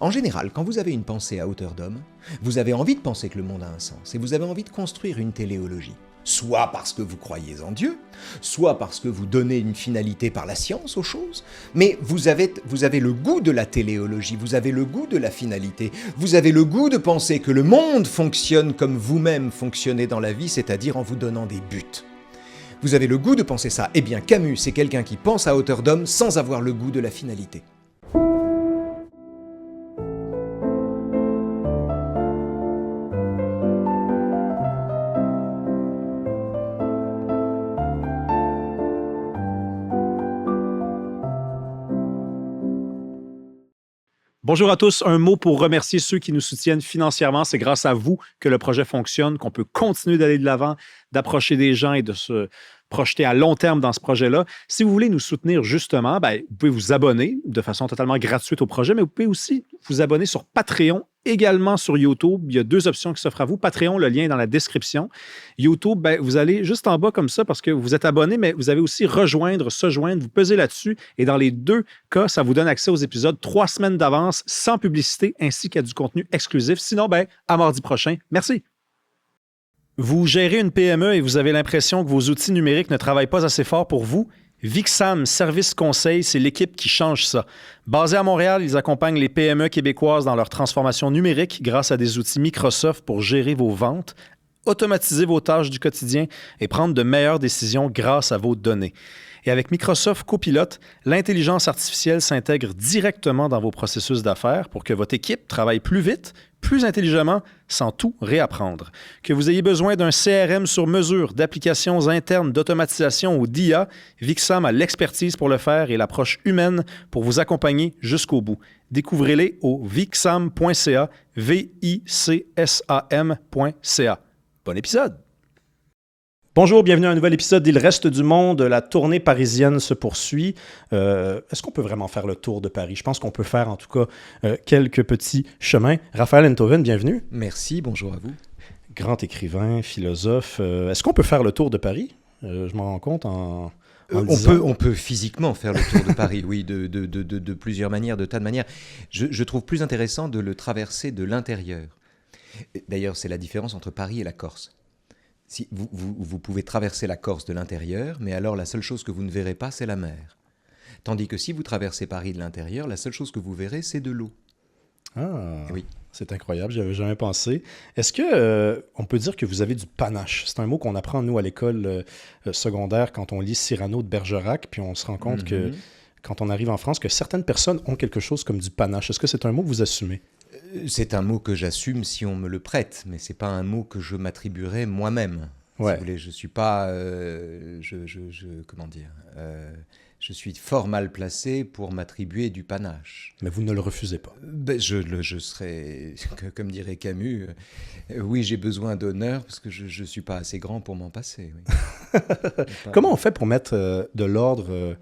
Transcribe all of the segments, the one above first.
En général, quand vous avez une pensée à hauteur d'homme, vous avez envie de penser que le monde a un sens et vous avez envie de construire une téléologie. Soit parce que vous croyez en Dieu, soit parce que vous donnez une finalité par la science aux choses, mais vous avez le goût de la téléologie, vous avez le goût de la finalité, vous avez le goût de penser que le monde fonctionne comme vous-même fonctionnez dans la vie, c'est-à-dire en vous donnant des buts. Vous avez le goût de penser ça. Eh bien, Camus, c'est quelqu'un qui pense à hauteur d'homme sans avoir le goût de la finalité. Bonjour à tous. Un mot pour remercier ceux qui nous soutiennent financièrement. C'est grâce à vous que le projet fonctionne, qu'on peut continuer d'aller de l'avant, d'approcher des gens et de se projeter à long terme dans ce projet-là. Si vous voulez nous soutenir justement, vous pouvez vous abonner de façon totalement gratuite au projet, mais vous pouvez aussi vous abonner sur Patreon, également sur YouTube. Il y a 2 options qui s'offrent à vous. Patreon, le lien est dans la description. YouTube, vous allez juste en bas comme ça parce que vous êtes abonné, mais vous avez aussi rejoindre, se joindre, vous pesez là-dessus et dans les 2 cas, ça vous donne accès aux épisodes 3 semaines d'avance sans publicité ainsi qu'à du contenu exclusif. Sinon, à mardi prochain. Merci. Vous gérez une PME et vous avez l'impression que vos outils numériques ne travaillent pas assez fort pour vous? Vixam Service Conseil, c'est l'équipe qui change ça. Basés à Montréal, ils accompagnent les PME québécoises dans leur transformation numérique grâce à des outils Microsoft pour gérer vos ventes, automatiser vos tâches du quotidien et prendre de meilleures décisions grâce à vos données. Et avec Microsoft Copilot, l'intelligence artificielle s'intègre directement dans vos processus d'affaires pour que votre équipe travaille plus vite, plus intelligemment, sans tout réapprendre. Que vous ayez besoin d'un CRM sur mesure, d'applications internes, d'automatisation ou d'IA, Vixam a l'expertise pour le faire et l'approche humaine pour vous accompagner jusqu'au bout. Découvrez-les au vixam.ca, vicsam.ca. Bon épisode! Bonjour, bienvenue à un nouvel épisode d'Il reste du monde. La tournée parisienne se poursuit. Est-ce qu'on peut vraiment faire le tour de Paris? Je pense qu'on peut faire en tout cas quelques petits chemins. Raphaël Enthoven, bienvenue. Merci, bonjour à vous. Grand écrivain, philosophe. Est-ce qu'on peut faire le tour de Paris? Je m'en rends compte en on peut physiquement faire le tour de Paris, oui, de plusieurs manières, de tas de manières. Je trouve plus intéressant de le traverser de l'intérieur. D'ailleurs, c'est la différence entre Paris et la Corse. Si vous pouvez traverser la Corse de l'intérieur, mais alors la seule chose que vous ne verrez pas, c'est la mer. Tandis que si vous traversez Paris de l'intérieur, la seule chose que vous verrez, c'est de l'eau. Ah, oui. C'est incroyable, j'y avais jamais pensé. Est-ce que on peut dire que vous avez du panache? C'est un mot qu'on apprend, nous, à l'école secondaire, quand on lit Cyrano de Bergerac, puis on se rend compte que, quand on arrive en France, que certaines personnes ont quelque chose comme du panache. Est-ce que c'est un mot que vous assumez? C'est un mot que j'assume si on me le prête, mais c'est pas un mot que je m'attribuerais moi-même. Ouais. Si vous voulez, je suis pas, je suis fort mal placé pour m'attribuer du panache. Mais vous ne le refusez pas. Je serais, comme dirait Camus, oui, j'ai besoin d'honneur parce que je suis pas assez grand pour m'en passer. Oui. Comment on fait pour mettre de l'ordre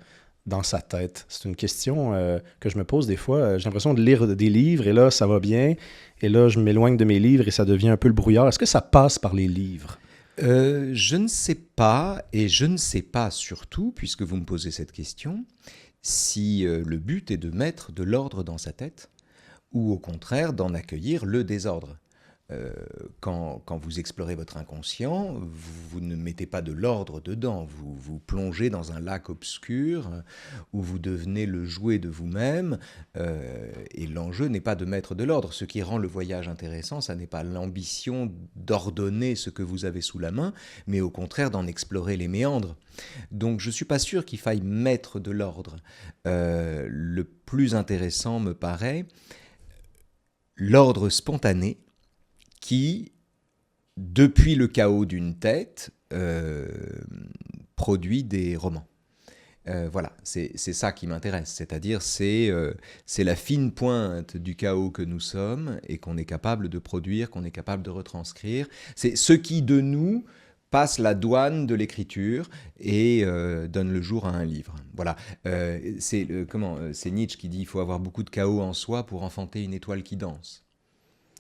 dans sa tête? C'est une question que je me pose des fois. J'ai l'impression de lire des livres et là, ça va bien. Et là, je m'éloigne de mes livres et ça devient un peu le brouillard. Est-ce que ça passe par les livres? Je ne sais pas, et je ne sais pas surtout, puisque vous me posez cette question, si le but est de mettre de l'ordre dans sa tête ou au contraire d'en accueillir le désordre. Quand vous explorez votre inconscient, vous ne mettez pas de l'ordre dedans, vous plongez dans un lac obscur où vous devenez le jouet de vous-même, et l'enjeu n'est pas de mettre de l'ordre. Ce qui rend le voyage intéressant, ça n'est pas l'ambition d'ordonner ce que vous avez sous la main, mais au contraire d'en explorer les méandres. Donc je ne suis pas sûr qu'il faille mettre de l'ordre. Le plus intéressant me paraît l'ordre spontané, qui, depuis le chaos d'une tête, produit des romans. Voilà, c'est ça qui m'intéresse, c'est-à-dire c'est la fine pointe du chaos que nous sommes et qu'on est capable de produire, qu'on est capable de retranscrire. C'est ce qui, de nous, passe la douane de l'écriture et donne le jour à un livre. Voilà, c'est Nietzsche qui dit « il faut avoir beaucoup de chaos en soi pour enfanter une étoile qui danse ».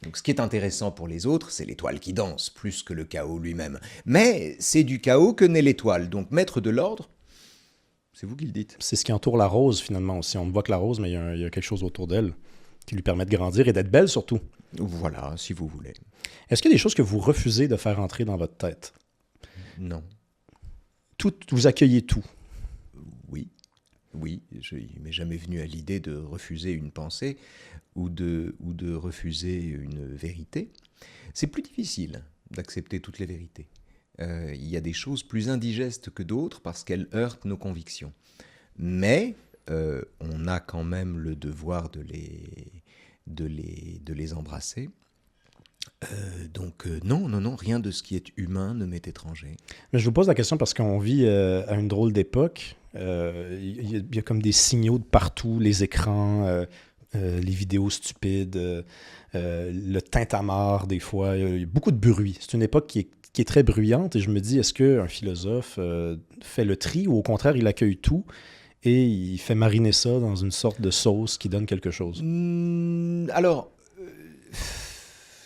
Donc, ce qui est intéressant pour les autres, c'est l'étoile qui danse, plus que le chaos lui-même. Mais c'est du chaos que naît l'étoile. Donc, mettre de l'ordre, c'est vous qui le dites. C'est ce qui entoure la rose, finalement, aussi. On ne voit que la rose, mais il y a quelque chose autour d'elle. qui lui permet de grandir et d'être belle surtout. Voilà, si vous voulez. Est-ce qu'il y a des choses que vous refusez de faire entrer dans votre tête? Non. Tout, vous accueillez tout. Oui. Oui, il m'est jamais venu à l'idée de refuser une pensée ou de refuser une vérité. C'est plus difficile d'accepter toutes les vérités. Il y a des choses plus indigestes que d'autres parce qu'elles heurtent nos convictions. Mais on a quand même le devoir de les embrasser. Donc non, rien de ce qui est humain ne m'est étranger. Mais je vous pose la question parce qu'on vit à une drôle d'époque. Il y a comme des signaux de partout, les écrans, les vidéos stupides, le tintamarre des fois. Il y a beaucoup de bruit. C'est une époque qui est très bruyante et je me dis, est-ce qu'un philosophe fait le tri ou au contraire, il accueille tout et il fait mariner ça dans une sorte de sauce qui donne quelque chose? Alors,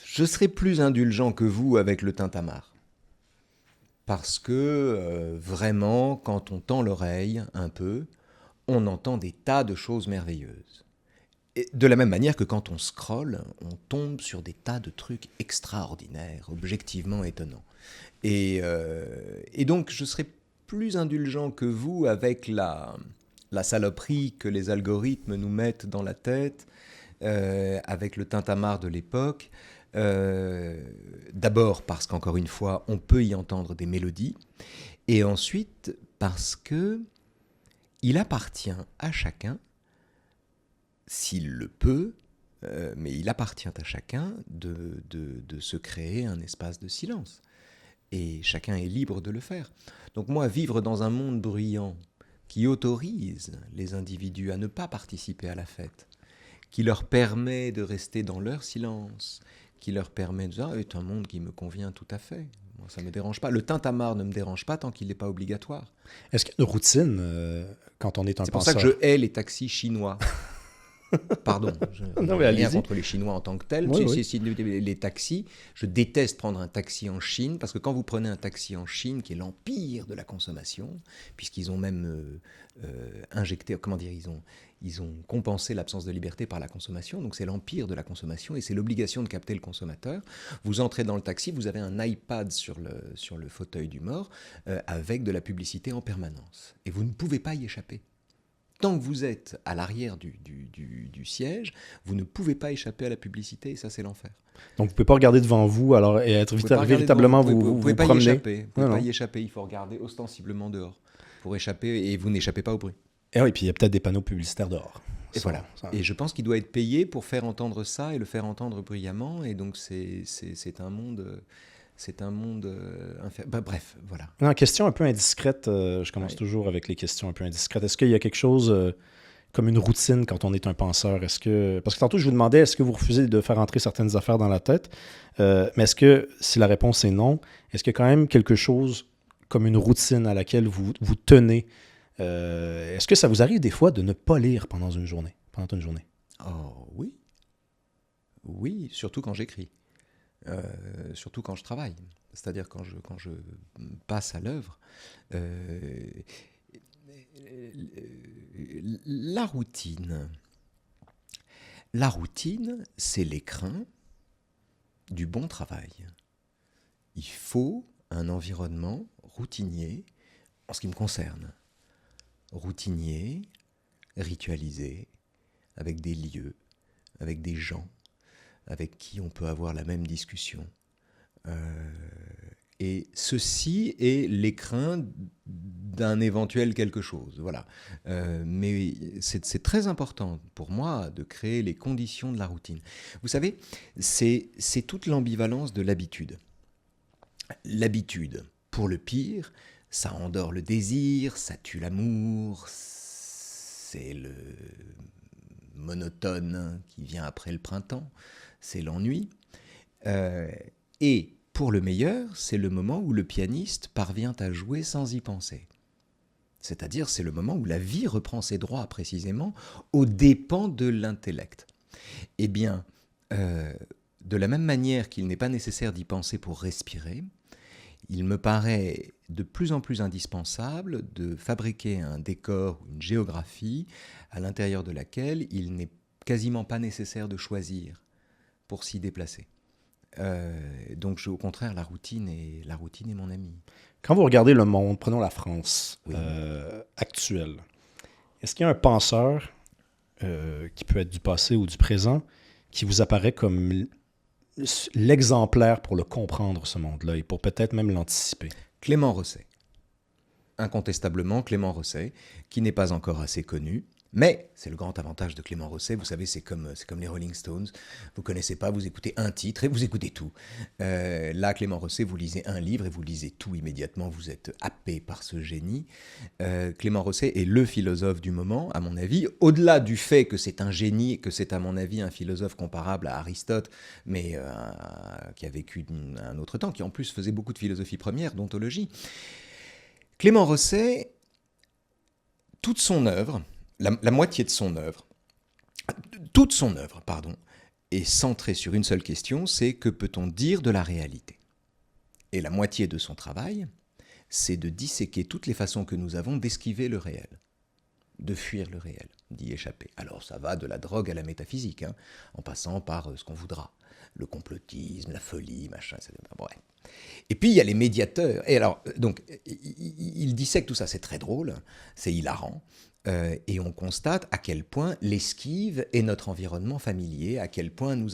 je serais plus indulgent que vous avec le tintamarre. Parce que vraiment, quand on tend l'oreille un peu, on entend des tas de choses merveilleuses. Et de la même manière que quand on scrolle, on tombe sur des tas de trucs extraordinaires, objectivement étonnants. Et donc, je serais plus indulgent que vous avec la saloperie que les algorithmes nous mettent dans la tête, avec le tintamarre de l'époque. D'abord parce qu'encore une fois, on peut y entendre des mélodies, et ensuite parce que il appartient à chacun, s'il le peut, mais il appartient à chacun de se créer un espace de silence. Et chacun est libre de le faire. Donc moi, vivre dans un monde bruyant qui autorise les individus à ne pas participer à la fête, qui leur permet de rester dans leur silence, qui leur permet de dire « c'est un monde qui me convient tout à fait ». Moi, ça ne me dérange pas. Le tintamarre ne me dérange pas tant qu'il n'est pas obligatoire. Est-ce qu'il y a une routine quand on est un penseur? C'est pour ça que je hais les taxis chinois. Pardon, je n'ai rien contre les Chinois en tant que tels. Oui. Les taxis, je déteste prendre un taxi en Chine, parce que quand vous prenez un taxi en Chine, qui est l'empire de la consommation, puisqu'ils ont même injecté, comment dire, ils ont compensé l'absence de liberté par la consommation, donc c'est l'empire de la consommation et c'est l'obligation de capter le consommateur. Vous entrez dans le taxi, vous avez un iPad sur le fauteuil du mort avec de la publicité en permanence. Et vous ne pouvez pas y échapper. Tant que vous êtes à l'arrière du siège, vous ne pouvez pas échapper à la publicité et ça, c'est l'enfer. Donc, vous ne pouvez pas regarder devant vous alors, et être véritablement vous pouvez pas promener. Vous ne pouvez pas y échapper, il faut regarder ostensiblement dehors pour échapper et vous n'échappez pas au bruit. Et oui, puis il y a peut-être des panneaux publicitaires dehors. Et voilà. Et je pense qu'il doit être payé pour faire entendre ça et le faire entendre bruyamment. Et donc, c'est un monde... C'est un monde... bref, voilà. Non, question un peu indiscrète. Je commence toujours avec les questions un peu indiscrètes. Est-ce qu'il y a quelque chose comme une routine quand on est un penseur? Parce que tantôt, je vous demandais, est-ce que vous refusez de faire entrer certaines affaires dans la tête? Mais est-ce que, si la réponse est non, est-ce qu'il y a quand même quelque chose comme une routine à laquelle vous tenez? Est-ce que ça vous arrive des fois de ne pas lire pendant une journée? Oh oui. Oui, surtout quand j'écris. Surtout quand je travaille, c'est-à-dire quand je passe à l'œuvre. La routine, c'est l'écrin du bon travail. Il faut un environnement routinier, en ce qui me concerne, routinier, ritualisé, avec des lieux, avec des gens, avec qui on peut avoir la même discussion. Et ceci est l'écrin d'un éventuel quelque chose. Voilà. Mais c'est très important pour moi de créer les conditions de la routine. Vous savez, c'est toute l'ambivalence de l'habitude. L'habitude, pour le pire, ça endort le désir, ça tue l'amour, c'est le monotone qui vient après le printemps. C'est l'ennui. Et pour le meilleur, c'est le moment où le pianiste parvient à jouer sans y penser. C'est-à-dire, c'est le moment où la vie reprend ses droits précisément aux dépens de l'intellect. Eh bien, de la même manière qu'il n'est pas nécessaire d'y penser pour respirer, il me paraît de plus en plus indispensable de fabriquer un décor, une géographie, à l'intérieur de laquelle il n'est quasiment pas nécessaire de choisir pour s'y déplacer. Donc, au contraire, la routine est mon ami. Quand vous regardez le monde, prenons la France Oui. actuelle, est-ce qu'il y a un penseur qui peut être du passé ou du présent qui vous apparaît comme l'exemplaire pour le comprendre, ce monde-là, et pour peut-être même l'anticiper? Clément Rosset. Incontestablement, Clément Rosset, qui n'est pas encore assez connu. Mais c'est le grand avantage de Clément Rosset, vous savez, c'est comme les Rolling Stones. Vous ne connaissez pas, vous écoutez un titre et vous écoutez tout. Là, Clément Rosset, vous lisez un livre et vous lisez tout immédiatement, vous êtes happé par ce génie. Clément Rosset est le philosophe du moment, à mon avis. Au-delà du fait que c'est un génie, que c'est à mon avis un philosophe comparable à Aristote, mais qui a vécu un autre temps, qui en plus faisait beaucoup de philosophie première, d'ontologie. Clément Rosset, toute son œuvre... La moitié de son œuvre, toute son œuvre, est centrée sur une seule question, c'est que peut-on dire de la réalité? Et la moitié de son travail, c'est de disséquer toutes les façons que nous avons d'esquiver le réel, de fuir le réel, d'y échapper. Alors ça va de la drogue à la métaphysique, en passant par ce qu'on voudra, le complotisme, la folie, machin, etc. Bref. Et puis il y a les médiateurs. Et alors, donc, il dissèque tout ça, c'est très drôle, c'est hilarant. Et on constate à quel point l'esquive est notre environnement familier, à quel point nous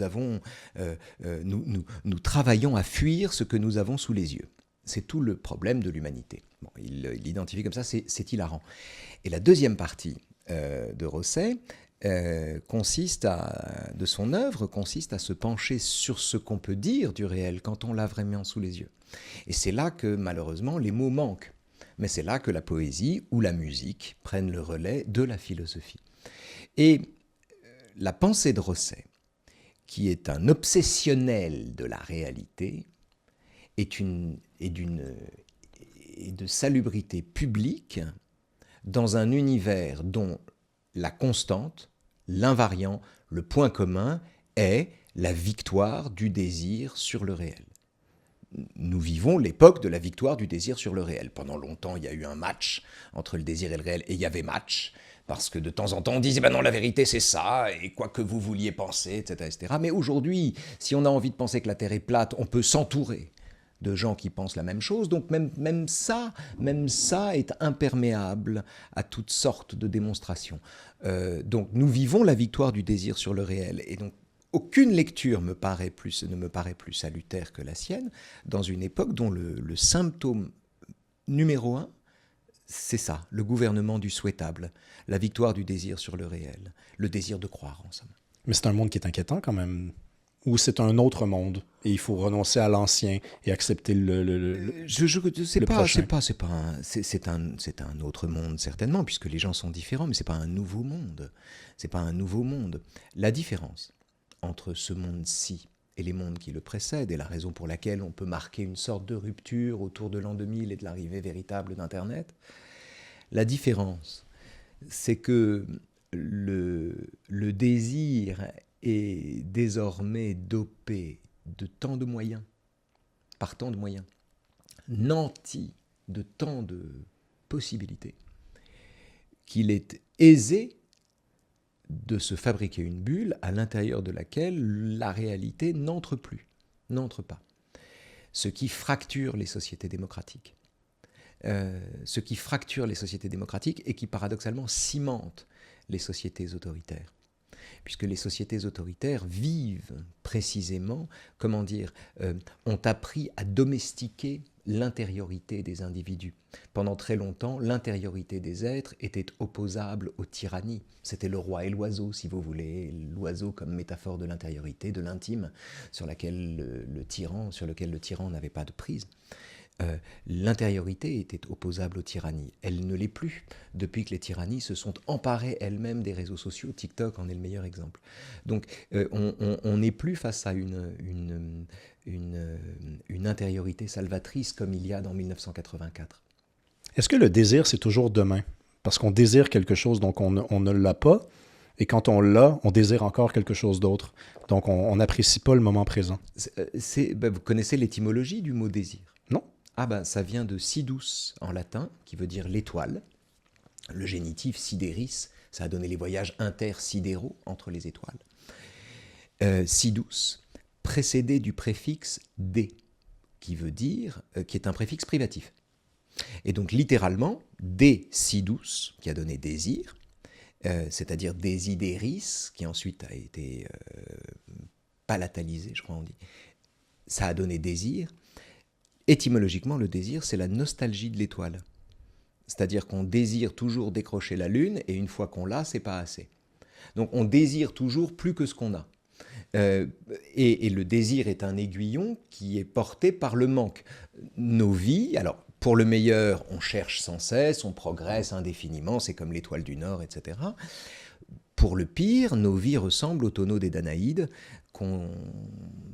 travaillons à fuir ce que nous avons sous les yeux. C'est tout le problème de l'humanité. Bon, il l'identifie comme ça, c'est hilarant. Et la deuxième partie de Rosset de son œuvre consiste à se pencher sur ce qu'on peut dire du réel quand on l'a vraiment sous les yeux. Et c'est là que malheureusement les mots manquent. Mais c'est là que la poésie ou la musique prennent le relais de la philosophie. Et la pensée de Rosset, qui est un obsessionnel de la réalité, est de salubrité publique dans un univers dont la constante, l'invariant, le point commun est la victoire du désir sur le réel. Nous vivons l'époque de la victoire du désir sur le réel. Pendant longtemps, il y a eu un match entre le désir et le réel, et il y avait match, parce que de temps en temps, on disait « ben non, la vérité, c'est ça, et quoi que vous vouliez penser, etc. etc. » Mais aujourd'hui, si on a envie de penser que la Terre est plate, on peut s'entourer de gens qui pensent la même chose, donc même ça est imperméable à toutes sortes de démonstrations. Donc nous vivons la victoire du désir sur le réel, et donc aucune lecture ne me paraît plus salutaire que la sienne, dans une époque dont le symptôme numéro 1, c'est ça, le gouvernement du souhaitable, la victoire du désir sur le réel, le désir de croire en somme. Mais c'est un monde qui est inquiétant quand même. Ou c'est un autre monde et il faut renoncer à l'ancien et accepter le prochain. C'est un autre monde certainement, puisque les gens sont différents, mais c'est pas un nouveau monde. C'est pas un nouveau monde. La différence entre ce monde-ci et les mondes qui le précèdent, et la raison pour laquelle on peut marquer une sorte de rupture autour de l'an 2000 et de l'arrivée véritable d'Internet, la différence, c'est que le désir est désormais dopé de tant de moyens, par tant de moyens, nanti de tant de possibilités, qu'il est aisé de se fabriquer une bulle à l'intérieur de laquelle la réalité n'entre pas. Ce qui fracture les sociétés démocratiques. Ce qui fracture les sociétés démocratiques et qui paradoxalement cimente les sociétés autoritaires. Puisque les sociétés autoritaires vivent précisément, ont appris à domestiquer l'intériorité des individus. Pendant très longtemps, l'intériorité des êtres était opposable aux tyrannies. C'était le roi et l'oiseau, si vous voulez, l'oiseau comme métaphore de l'intériorité, de l'intime, sur lequel le tyran n'avait pas de prise. L'intériorité était opposable aux tyrannies. Elle ne l'est plus depuis que les tyrannies se sont emparées elles-mêmes des réseaux sociaux. TikTok en est le meilleur exemple. Donc on n'est plus face à une intériorité salvatrice comme il y a dans 1984. Est-ce que le désir, c'est toujours demain? Parce qu'on désire quelque chose, donc on ne l'a pas. Et quand on l'a, on désire encore quelque chose d'autre. Donc on n'apprécie pas le moment présent. Vous connaissez l'étymologie du mot désir? Non. Ça vient de sidus en latin, qui veut dire l'étoile. Le génitif sideris, Ça a donné les voyages intersidéraux entre les étoiles. Sidus, précédé du préfixe dé, qui est un préfixe privatif. Et donc littéralement, décidus, qui a donné désir, c'est-à-dire desideris, qui ensuite a été palatalisé, je crois on dit, ça a donné désir. Étymologiquement, le désir, c'est la nostalgie de l'étoile. C'est-à-dire qu'on désire toujours décrocher la Lune, et une fois qu'on l'a, c'est pas assez. Donc on désire toujours plus que ce qu'on a. Et le désir est un aiguillon qui est porté par le manque. Nos vies, alors pour le meilleur, on cherche sans cesse, on progresse indéfiniment, c'est comme l'étoile du Nord, etc. Pour le pire, nos vies ressemblent au tonneau des Danaïdes,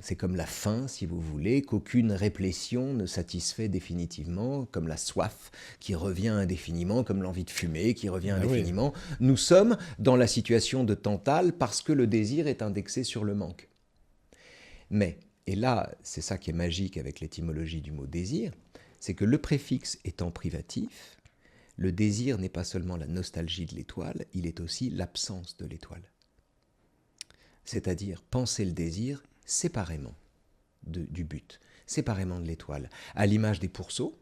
c'est comme la faim, si vous voulez, qu'aucune réplétion ne satisfait définitivement, comme la soif qui revient indéfiniment, comme l'envie de fumer qui revient indéfiniment. Oui. Nous sommes dans la situation de Tantale parce que le désir est indexé sur le manque. Mais, et là, c'est ça qui est magique avec l'étymologie du mot désir, c'est que le préfixe étant privatif, le désir n'est pas seulement la nostalgie de l'étoile, il est aussi l'absence de l'étoile. C'est-à-dire penser le désir séparément du but, séparément de l'étoile, à l'image des pourceaux,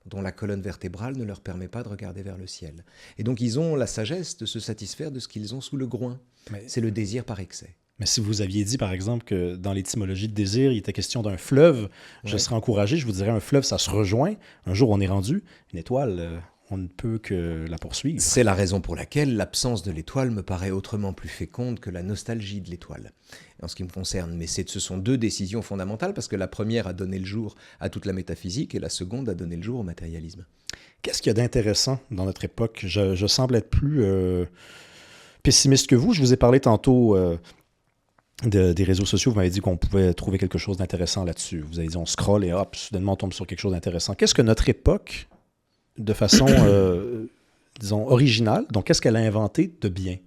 dont la colonne vertébrale ne leur permet pas de regarder vers le ciel. Et donc ils ont la sagesse de se satisfaire de ce qu'ils ont sous le groin. C'est le désir par excès. Mais si vous aviez dit, par exemple, que dans l'étymologie de désir, il était question d'un fleuve, je serais encouragé, je vous dirais un fleuve, ça se rejoint. Un jour, on est rendu. Une étoile, on ne peut que la poursuivre. C'est la raison pour laquelle l'absence de l'étoile me paraît autrement plus féconde que la nostalgie de l'étoile, en ce qui me concerne. Mais ce sont deux décisions fondamentales, parce que la première a donné le jour à toute la métaphysique, et la seconde a donné le jour au matérialisme. Qu'est-ce qu'il y a d'intéressant dans notre époque? Je semble être plus pessimiste que vous. Je vous ai parlé tantôt des réseaux sociaux. Vous m'avez dit qu'on pouvait trouver quelque chose d'intéressant là-dessus. Vous avez dit on scrolle et hop, soudainement on tombe sur quelque chose d'intéressant. Qu'est-ce que notre époque, de façon, disons, originale, donc qu'est-ce qu'elle a inventé de bien?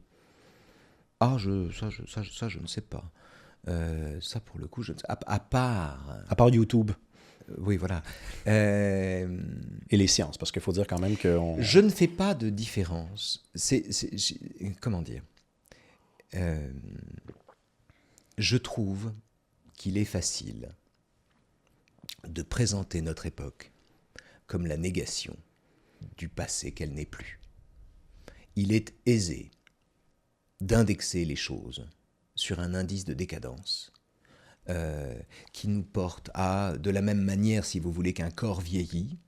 Ah, je ne sais pas. Ça, pour le coup, je ne sais pas. À part YouTube. Oui, voilà. Et les sciences, parce qu'il faut dire quand même que... Je ne fais pas de différence. Comment dire? Je trouve qu'il est facile de présenter notre époque comme la négation du passé qu'elle n'est plus. Il est aisé d'indexer les choses sur un indice de décadence qui nous porte à, de la même manière, si vous voulez, qu'un corps vieillit,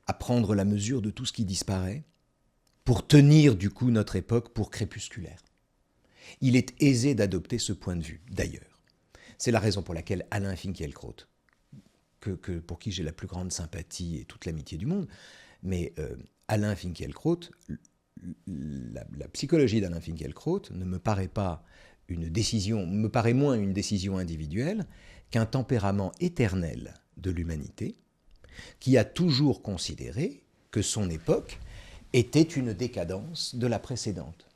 à prendre la mesure de tout ce qui disparaît pour tenir du coup notre époque pour crépusculaire. Il est aisé d'adopter ce point de vue, d'ailleurs. C'est la raison pour laquelle Alain Finkielkraut, pour qui j'ai la plus grande sympathie et toute l'amitié du monde, mais Alain Finkielkraut, la psychologie d'Alain Finkielkraut ne me paraît pas une décision, me paraît moins une décision individuelle qu'un tempérament éternel de l'humanité qui a toujours considéré que son époque était une décadence de la précédente.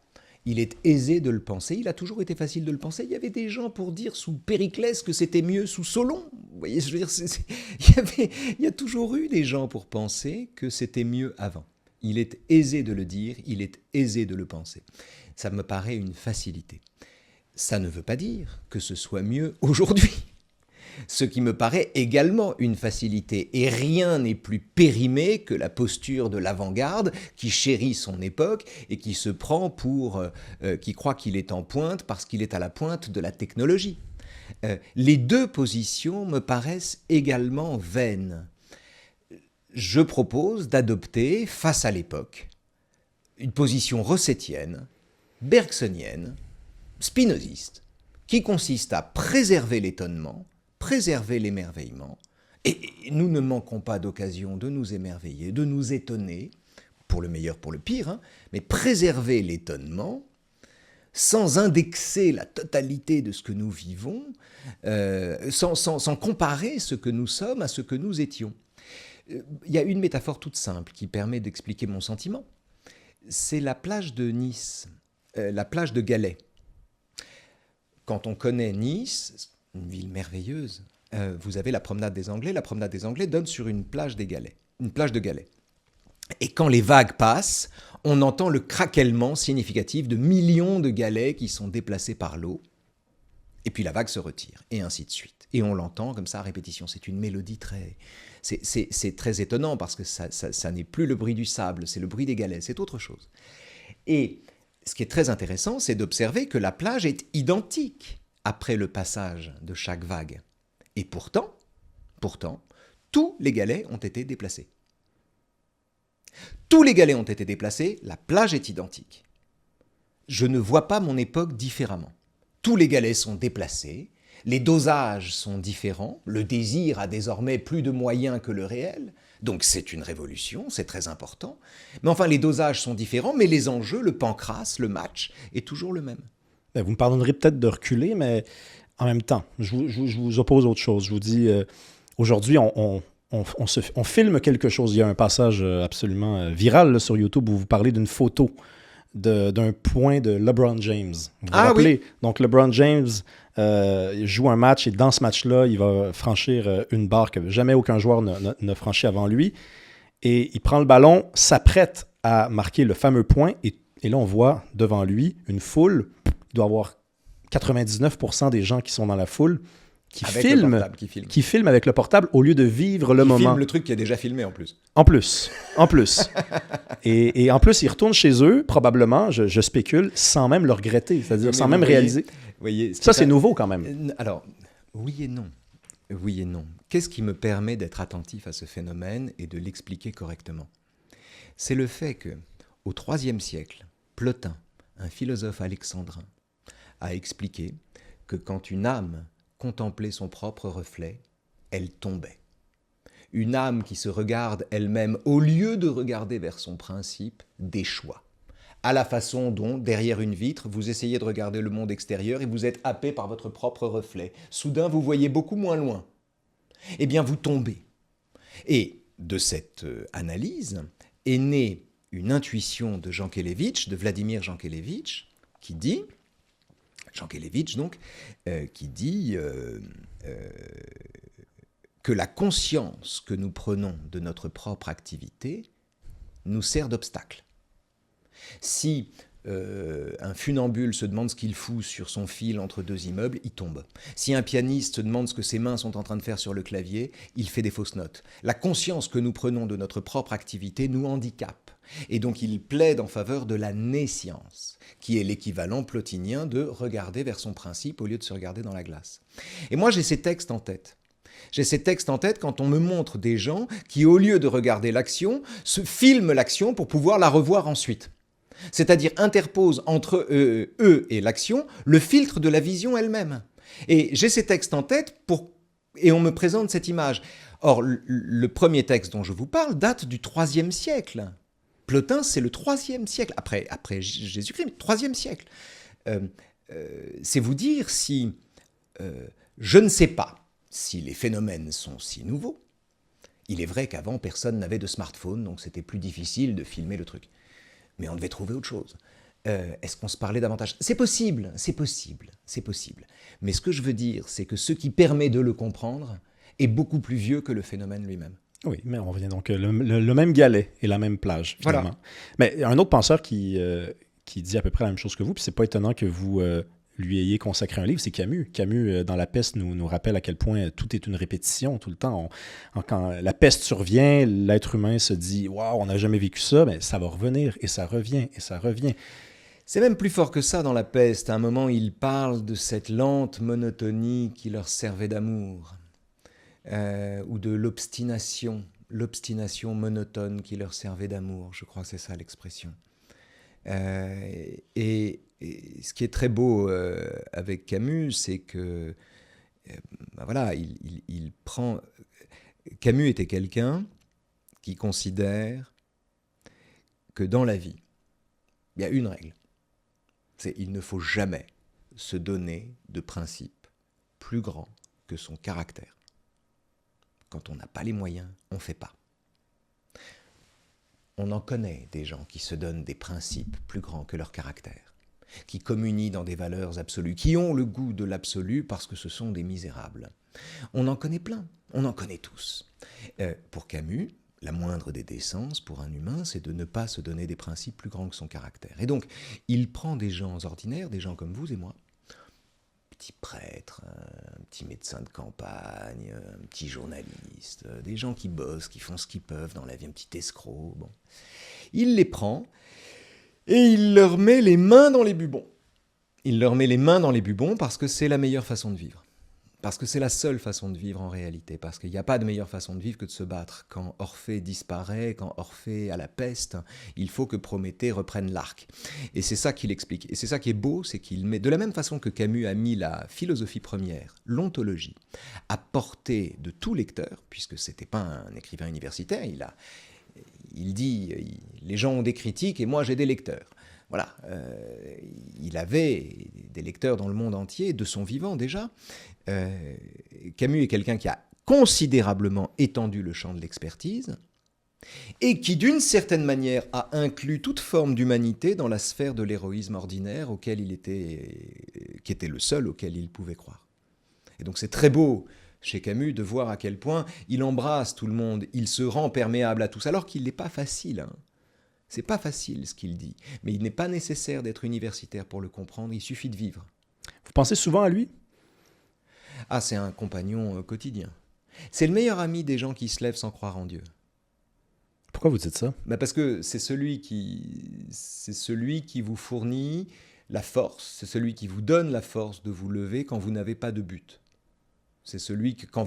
Il est aisé de le penser, il a toujours été facile de le penser. Il y avait des gens pour dire sous Périclès que c'était mieux sous Solon. Vous voyez, je veux dire, il y a toujours eu des gens pour penser que c'était mieux avant. Il est aisé de le dire, il est aisé de le penser. Ça me paraît une facilité. Ça ne veut pas dire que ce soit mieux aujourd'hui. Ce qui me paraît également une facilité. Et rien n'est plus périmé que la posture de l'avant-garde qui chérit son époque et qui se prend qui croit qu'il est en pointe parce qu'il est à la pointe de la technologie. Les deux positions me paraissent également vaines. Je propose d'adopter, face à l'époque, une position rossettienne, bergsonienne, spinoziste, qui consiste à préserver l'étonnement, préserver l'émerveillement, et nous ne manquons pas d'occasion de nous émerveiller, de nous étonner, pour le meilleur, pour le pire, mais préserver l'étonnement, sans indexer la totalité de ce que nous vivons, sans comparer ce que nous sommes à ce que nous étions. Il y a une métaphore toute simple qui permet d'expliquer mon sentiment. C'est la plage de Nice, la plage de Galets. Quand on connaît Nice, une ville merveilleuse, vous avez la promenade des Anglais. La promenade des Anglais donne sur une plage des Galets, une plage de Galets. Et quand les vagues passent, on entend le craquellement significatif de millions de galets qui sont déplacés par l'eau. Et puis la vague se retire, et ainsi de suite. Et on l'entend comme ça à répétition. C'est une mélodie c'est très étonnant parce que ça n'est plus le bruit du sable, c'est le bruit des galets, c'est autre chose. Et ce qui est très intéressant, c'est d'observer que la plage est identique après le passage de chaque vague. Et pourtant, tous les galets ont été déplacés. Tous les galets ont été déplacés, la plage est identique. Je ne vois pas mon époque différemment. Tous les galets sont déplacés, les dosages sont différents, le désir a désormais plus de moyens que le réel, donc c'est une révolution, c'est très important. Mais enfin, les dosages sont différents, mais les enjeux, le pancras, le match, est toujours le même. Vous me pardonnerez peut-être de reculer, mais en même temps, je vous oppose autre chose. Je vous dis, aujourd'hui, on filme quelque chose. Il y a un passage absolument viral là, sur YouTube où vous parlez d'une photo d'un point de LeBron James. Vous vous rappelez? Oui. Donc, LeBron James joue un match et dans ce match-là, il va franchir une barre que jamais aucun joueur n'a franchi avant lui. Et il prend le ballon, s'apprête à marquer le fameux point et là, on voit devant lui une foule. Il doit y avoir 99% des gens qui sont dans la foule qui filment avec le portable au lieu de vivre le moment. Qui filment le truc qui est déjà filmé en plus. En plus. Et en plus, ils retournent chez eux, probablement, je spécule, sans même le regretter, c'est-à-dire sans même réaliser. Ça, c'est nouveau quand même. Alors, oui et non. Oui et non. Qu'est-ce qui me permet d'être attentif à ce phénomène et de l'expliquer correctement? C'est le fait que, au IIIe siècle, Plotin, un philosophe alexandrin, a expliqué que quand une âme contemplait son propre reflet, elle tombait. Une âme qui se regarde elle-même au lieu de regarder vers son principe, déchoit. À la façon dont, derrière une vitre, vous essayez de regarder le monde extérieur et vous êtes happé par votre propre reflet. Soudain, vous voyez beaucoup moins loin. Eh bien, vous tombez. Et de cette analyse est née une intuition de Jankélévitch, de Vladimir Jankélévitch, qui dit... que la conscience que nous prenons de notre propre activité nous sert d'obstacle. Si un funambule se demande ce qu'il fout sur son fil entre deux immeubles, il tombe. Si un pianiste se demande ce que ses mains sont en train de faire sur le clavier, il fait des fausses notes. La conscience que nous prenons de notre propre activité nous handicape. Et donc il plaide en faveur de la nescience, qui est l'équivalent plotinien de regarder vers son principe au lieu de se regarder dans la glace. Et moi j'ai ces textes en tête. J'ai ces textes en tête quand on me montre des gens qui, au lieu de regarder l'action, se filment l'action pour pouvoir la revoir ensuite. C'est-à-dire interposent entre eux et l'action le filtre de la vision elle-même. Et j'ai ces textes en tête et on me présente cette image. Or, le premier texte dont je vous parle date du IIIe siècle. Plotin, c'est le IIIe siècle, après Jésus-Christ, mais IIIe siècle. C'est vous dire si... je ne sais pas si les phénomènes sont si nouveaux. Il est vrai qu'avant, personne n'avait de smartphone, donc c'était plus difficile de filmer le truc. Mais on devait trouver autre chose. Est-ce qu'on se parlait davantage? C'est possible. Mais ce que je veux dire, c'est que ce qui permet de le comprendre est beaucoup plus vieux que le phénomène lui-même. Oui, mais on revient donc le même galet et la même plage, finalement. Voilà. Mais un autre penseur qui dit à peu près la même chose que vous, puis c'est pas étonnant que vous lui ayez consacré un livre, c'est Camus. Camus, dans La Peste, nous rappelle à quel point tout est une répétition tout le temps. Quand la peste survient, l'être humain se dit « Waouh, on n'a jamais vécu ça », mais ça va revenir, et ça revient, et ça revient. C'est même plus fort que ça dans La Peste. À un moment, il parle de cette lente monotonie qui leur servait d'amour, ou de l'obstination monotone qui leur servait d'amour. Je crois que c'est ça l'expression. Et ce qui est très beau avec Camus, c'est que il prend... Camus était quelqu'un qui considère que dans la vie, il y a une règle. C'est il ne faut jamais se donner de principe plus grand que son caractère. Quand on n'a pas les moyens, on ne fait pas. On en connaît des gens qui se donnent des principes plus grands que leur caractère, qui communient dans des valeurs absolues, qui ont le goût de l'absolu parce que ce sont des misérables. On en connaît plein, on en connaît tous. Pour Camus, la moindre des décences pour un humain, c'est de ne pas se donner des principes plus grands que son caractère. Et donc, il prend des gens ordinaires, des gens comme vous et moi, petit prêtre, un petit médecin de campagne, un petit journaliste, des gens qui bossent, qui font ce qu'ils peuvent dans la vie, un petit escroc. Bon. Il les prend et il leur met les mains dans les bubons. Il leur met les mains dans les bubons parce que c'est la meilleure façon de vivre. Parce que c'est la seule façon de vivre en réalité, parce qu'il n'y a pas de meilleure façon de vivre que de se battre. Quand Orphée disparaît, quand Orphée a la peste, il faut que Prométhée reprenne l'arc. Et c'est ça qu'il explique. Et c'est ça qui est beau, c'est qu'il met, de la même façon que Camus a mis la philosophie première, l'ontologie, à portée de tout lecteur, puisque c'était pas un écrivain universitaire, il dit, les gens ont des critiques et moi j'ai des lecteurs. Voilà, il avait des lecteurs dans le monde entier, de son vivant déjà. Camus est quelqu'un qui a considérablement étendu le champ de l'expertise et qui, d'une certaine manière, a inclus toute forme d'humanité dans la sphère de l'héroïsme ordinaire qui était le seul auquel il pouvait croire. Et donc c'est très beau chez Camus de voir à quel point il embrasse tout le monde, il se rend perméable à tous, alors qu'il n'est pas facile. C'est pas facile ce qu'il dit, mais il n'est pas nécessaire d'être universitaire pour le comprendre, il suffit de vivre. Vous pensez souvent à lui? Ah, c'est un compagnon quotidien. C'est le meilleur ami des gens qui se lèvent sans croire en Dieu. Pourquoi vous dites ça? Parce que c'est celui qui vous fournit la force, c'est celui qui vous donne la force de vous lever quand vous n'avez pas de but. C'est celui que quand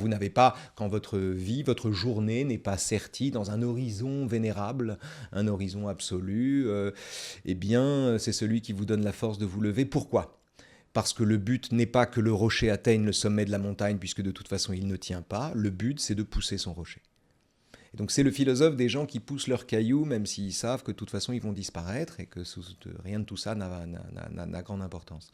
votre vie, votre journée n'est pas sertie dans un horizon vénérable, un horizon absolu, eh bien, c'est celui qui vous donne la force de vous lever. Pourquoi ? Parce que le but n'est pas que le rocher atteigne le sommet de la montagne, puisque de toute façon il ne tient pas. Le but, c'est de pousser son rocher. Et donc c'est le philosophe des gens qui poussent leurs cailloux, même s'ils savent que de toute façon ils vont disparaître et que rien de tout ça n'a grande importance.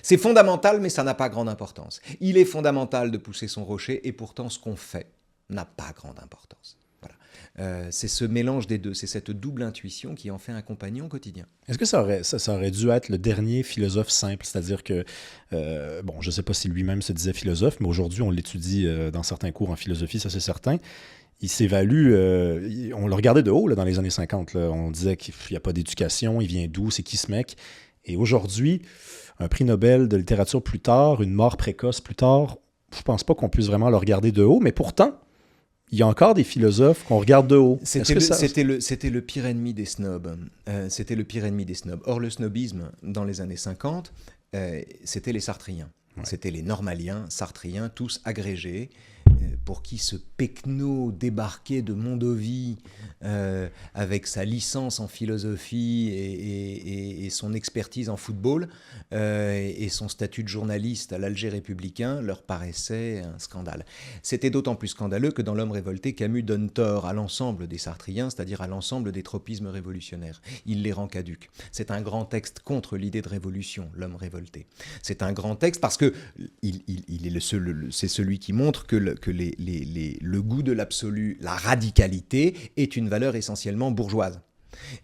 C'est fondamental, mais ça n'a pas grande importance. Il est fondamental de pousser son rocher, et pourtant ce qu'on fait n'a pas grande importance. C'est ce mélange des deux, c'est cette double intuition qui en fait un compagnon quotidien. Est-ce que ça aurait dû être le dernier philosophe simple? C'est-à-dire que, bon, je ne sais pas si lui-même se disait philosophe, mais aujourd'hui, on l'étudie dans certains cours en philosophie, ça c'est certain. Il s'évalue, on le regardait de haut là, dans les années 50, là. On disait qu'il n'y a pas d'éducation, il vient d'où, c'est qui ce mec? Et aujourd'hui, un prix Nobel de littérature plus tard, une mort précoce plus tard, je ne pense pas qu'on puisse vraiment le regarder de haut, mais pourtant, il y a encore des philosophes qu'on regarde de haut. C'était le pire ennemi des snobs. C'était le pire ennemi des snobs. Or, le snobisme, dans les années 50, c'était les sartriens. Ouais. C'était les normaliens, sartriens, tous agrégés, pour qui ce Pecno débarqué de Mondovie, avec sa licence en philosophie et son expertise en football, et son statut de journaliste à l'Alger républicain, leur paraissait un scandale. C'était d'autant plus scandaleux que dans L'Homme révolté, Camus donne tort à l'ensemble des sartriens, c'est-à-dire à l'ensemble des tropismes révolutionnaires. Il les rend caducs. C'est un grand texte contre l'idée de révolution, L'Homme révolté. C'est un grand texte parce que c'est celui qui montre que le goût de l'absolu, la radicalité, est une valeur essentiellement bourgeoise.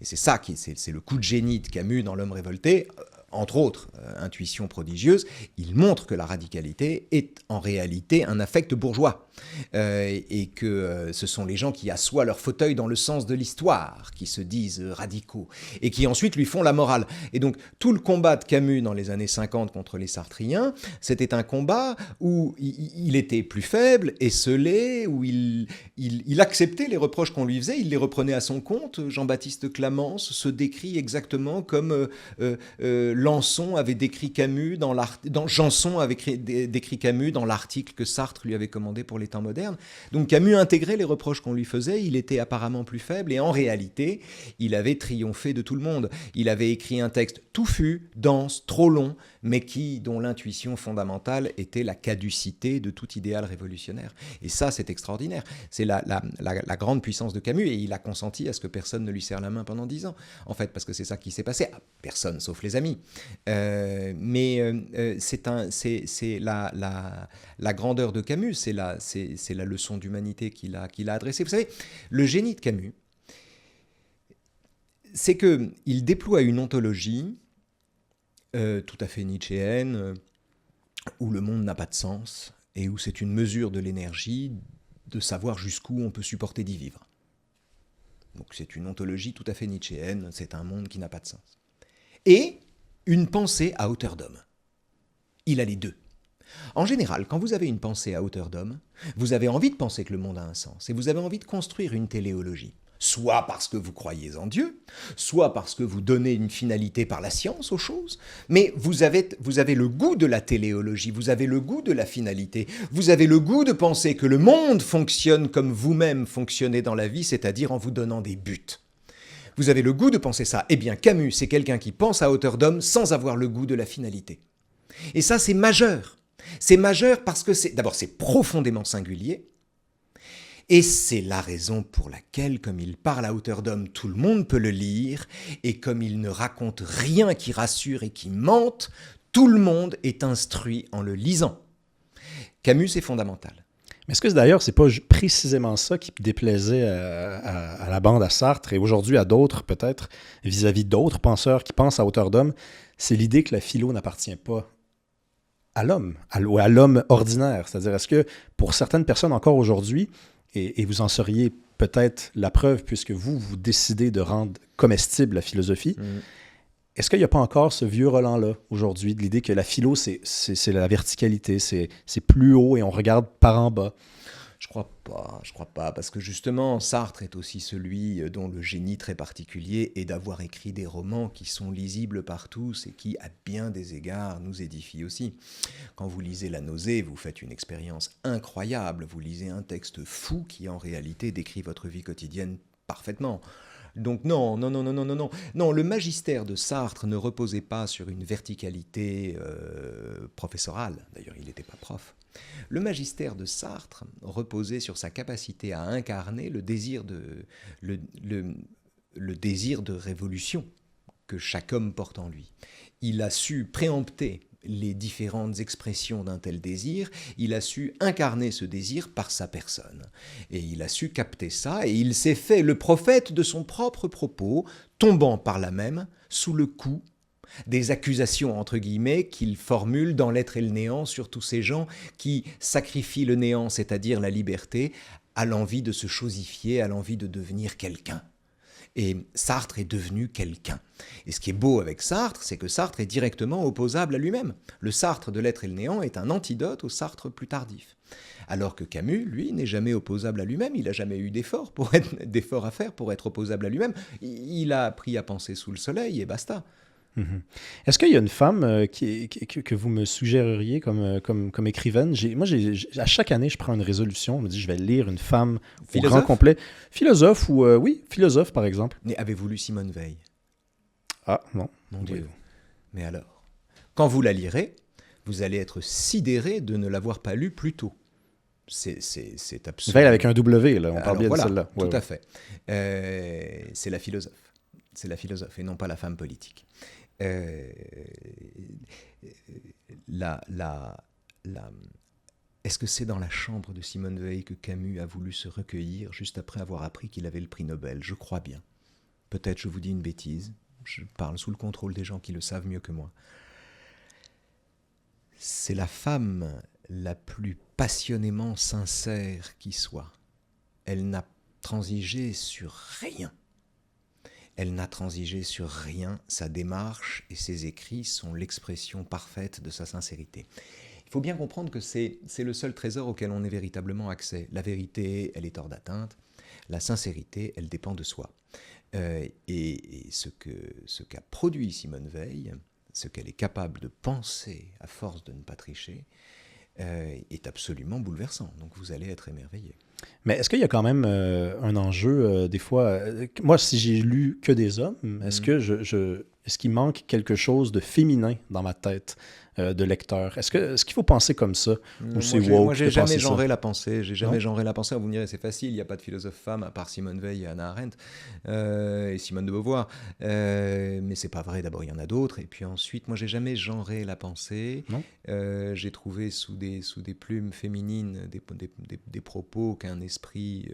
Et c'est ça c'est le coup de génie de Camus dans L'Homme révolté. Entre autres, intuition prodigieuse, il montre que la radicalité est en réalité un affect bourgeois, et que ce sont les gens qui assoient leur fauteuil dans le sens de l'histoire, qui se disent radicaux, et qui ensuite lui font la morale. Et donc tout le combat de Camus dans les années 50 contre les sartriens, c'était un combat où il était plus faible, esseulé, où il acceptait les reproches qu'on lui faisait, il les reprenait à son compte. Jean-Baptiste Clamence se décrit exactement comme Janson avait décrit Camus dans l'article que Sartre lui avait commandé pour les temps modernes. Donc Camus intégrait les reproches qu'on lui faisait, il était apparemment plus faible et en réalité, il avait triomphé de tout le monde. Il avait écrit un texte touffu, dense, trop long, mais dont l'intuition fondamentale était la caducité de tout idéal révolutionnaire. Et ça, c'est extraordinaire. C'est la grande puissance de Camus, et il a consenti à ce que personne ne lui serre la main pendant 10 ans, en fait, parce que c'est ça qui s'est passé. Personne, sauf les amis. C'est la grandeur de Camus, c'est la leçon d'humanité qu'il a adressée. Vous savez, le génie de Camus, c'est qu'il déploie une ontologie tout à fait nietzschéenne, où le monde n'a pas de sens, et où c'est une mesure de l'énergie de savoir jusqu'où on peut supporter d'y vivre. Donc c'est une ontologie tout à fait nietzschéenne, c'est un monde qui n'a pas de sens. Et une pensée à hauteur d'homme. Il a les deux. En général, quand vous avez une pensée à hauteur d'homme, vous avez envie de penser que le monde a un sens et vous avez envie de construire une téléologie. Soit parce que vous croyez en Dieu, soit parce que vous donnez une finalité par la science aux choses, mais vous avez le goût de la téléologie, vous avez le goût de la finalité, vous avez le goût de penser que le monde fonctionne comme vous-même fonctionnez dans la vie, c'est-à-dire en vous donnant des buts. Vous avez le goût de penser ça. Eh bien, Camus, c'est quelqu'un qui pense à hauteur d'homme sans avoir le goût de la finalité. Et ça, c'est majeur. C'est majeur parce que d'abord, c'est profondément singulier. Et c'est la raison pour laquelle, comme il parle à hauteur d'homme, tout le monde peut le lire, et comme il ne raconte rien qui rassure et qui mente, tout le monde est instruit en le lisant. Camus, c'est fondamental. Mais est-ce que d'ailleurs, c'est pas précisément ça qui déplaisait à la bande à Sartre et aujourd'hui à d'autres, peut-être, vis-à-vis d'autres penseurs qui pensent à hauteur d'homme, c'est l'idée que la philo n'appartient pas à l'homme, à l'homme ordinaire. C'est-à-dire, est-ce que pour certaines personnes encore aujourd'hui, et vous en seriez peut-être la preuve puisque vous décidez de rendre comestible la philosophie, est-ce qu'il n'y a pas encore ce vieux Roland-là aujourd'hui, de l'idée que la philo, c'est la verticalité, c'est plus haut et on regarde par en bas? Je crois pas, parce que justement, Sartre est aussi celui dont le génie très particulier est d'avoir écrit des romans qui sont lisibles par tous et qui, à bien des égards, nous édifient aussi. Quand vous lisez La Nausée, vous faites une expérience incroyable, vous lisez un texte fou qui, en réalité, décrit votre vie quotidienne parfaitement. Donc non, le magistère de Sartre ne reposait pas sur une verticalité professorale, d'ailleurs il n'était pas prof. Le magistère de Sartre reposait sur sa capacité à incarner le désir de révolution que chaque homme porte en lui. Il a su préempter les différentes expressions d'un tel désir, il a su incarner ce désir par sa personne. Et il a su capter ça, et il s'est fait le prophète de son propre propos, tombant par là même sous le coup des accusations, entre guillemets, qu'il formule dans L'être et le néant sur tous ces gens qui sacrifient le néant, c'est-à-dire la liberté, à l'envie de se chosifier, à l'envie de devenir quelqu'un. Et Sartre est devenu quelqu'un. Et ce qui est beau avec Sartre, c'est que Sartre est directement opposable à lui-même. Le Sartre de L'être et le néant est un antidote au Sartre plus tardif. Alors que Camus, lui, n'est jamais opposable à lui-même. Il n'a jamais eu d'effort à faire pour être opposable à lui-même. Il a appris à penser sous le soleil et basta. Est-ce qu'il y a une femme que vous me suggéreriez comme écrivaine? À chaque année, je prends une résolution. Je me dis, je vais lire une femme au grand complet. Philosophe ou... oui, philosophe, par exemple. Mais avez-vous lu Simone Veil? Ah, non. Mon Dieu. Mais alors, quand vous la lirez, vous allez être sidéré de ne l'avoir pas lue plus tôt. C'est absolument... Veil avec un W, là. On parle bien voilà, de celle-là. Tout à fait. C'est la philosophe. C'est la philosophe et non pas la femme politique. Est-ce que c'est dans la chambre de Simone Veil que Camus a voulu se recueillir juste après avoir appris qu'il avait le prix Nobel? Je crois bien. Peut-être je vous dis une bêtise. Je parle sous le contrôle des gens qui le savent mieux que moi. C'est la femme la plus passionnément sincère qui soit. Elle n'a transigé sur rien. Elle n'a transigé sur rien, sa démarche et ses écrits sont l'expression parfaite de sa sincérité. Il faut bien comprendre que c'est le seul trésor auquel on ait véritablement accès. La vérité, elle est hors d'atteinte. La sincérité, elle dépend de soi. Et ce qu'a produit Simone Veil, ce qu'elle est capable de penser à force de ne pas tricher, est absolument bouleversant. Donc vous allez être émerveillé. Mais est-ce qu'il y a quand même un enjeu, des fois... moi, si j'ai lu que des hommes, est-ce que est-ce qu'il manque quelque chose de féminin dans ma tête de lecteur? Est-ce qu'il faut penser comme ça? Ou c'est woke? Moi, j'ai jamais genré la pensée. J'ai jamais genré la pensée. Vous me direz, c'est facile, il n'y a pas de philosophe femme à part Simone Veil et Hannah Arendt et Simone de Beauvoir. Mais c'est pas vrai. D'abord, il y en a d'autres. Et puis ensuite, moi, j'ai jamais genré la pensée. J'ai trouvé sous des plumes féminines des propos qu'un esprit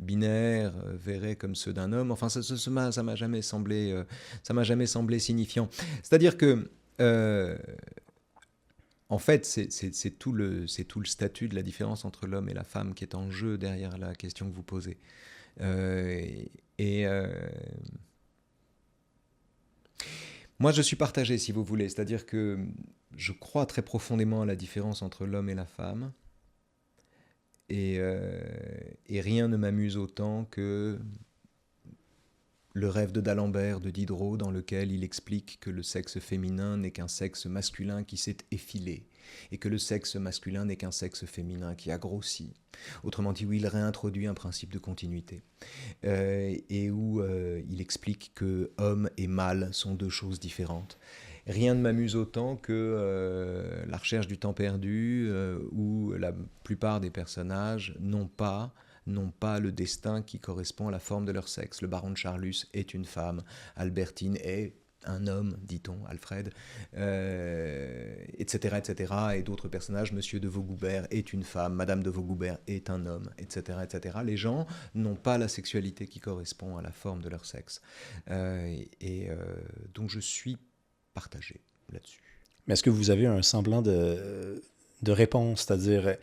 binaire verrait comme ceux d'un homme. Enfin, ça m'a jamais semblé signifiant. C'est-à-dire que En fait, c'est tout le statut de la différence entre l'homme et la femme qui est en jeu derrière la question que vous posez. Et moi, je suis partagé, si vous voulez. C'est-à-dire que je crois très profondément à la différence entre l'homme et la femme. Et rien ne m'amuse autant que le rêve de d'Alembert de Diderot, dans lequel il explique que le sexe féminin n'est qu'un sexe masculin qui s'est effilé, et que le sexe masculin n'est qu'un sexe féminin qui a grossi. Autrement dit, où il réintroduit un principe de continuité, et où il explique que homme et mâle sont deux choses différentes. Rien ne m'amuse autant que la recherche du temps perdu, où la plupart des personnages n'ont pas le destin qui correspond à la forme de leur sexe. Le baron de Charlus est une femme, Albertine est un homme, dit-on, Alfred, etc., etc. Et d'autres personnages, Monsieur de Vaugoubert est une femme, Madame de Vaugoubert est un homme, etc., etc. Les gens n'ont pas la sexualité qui correspond à la forme de leur sexe. Donc je suis partagé là-dessus. Mais est-ce que vous avez un semblant de réponse, c'est-à-dire,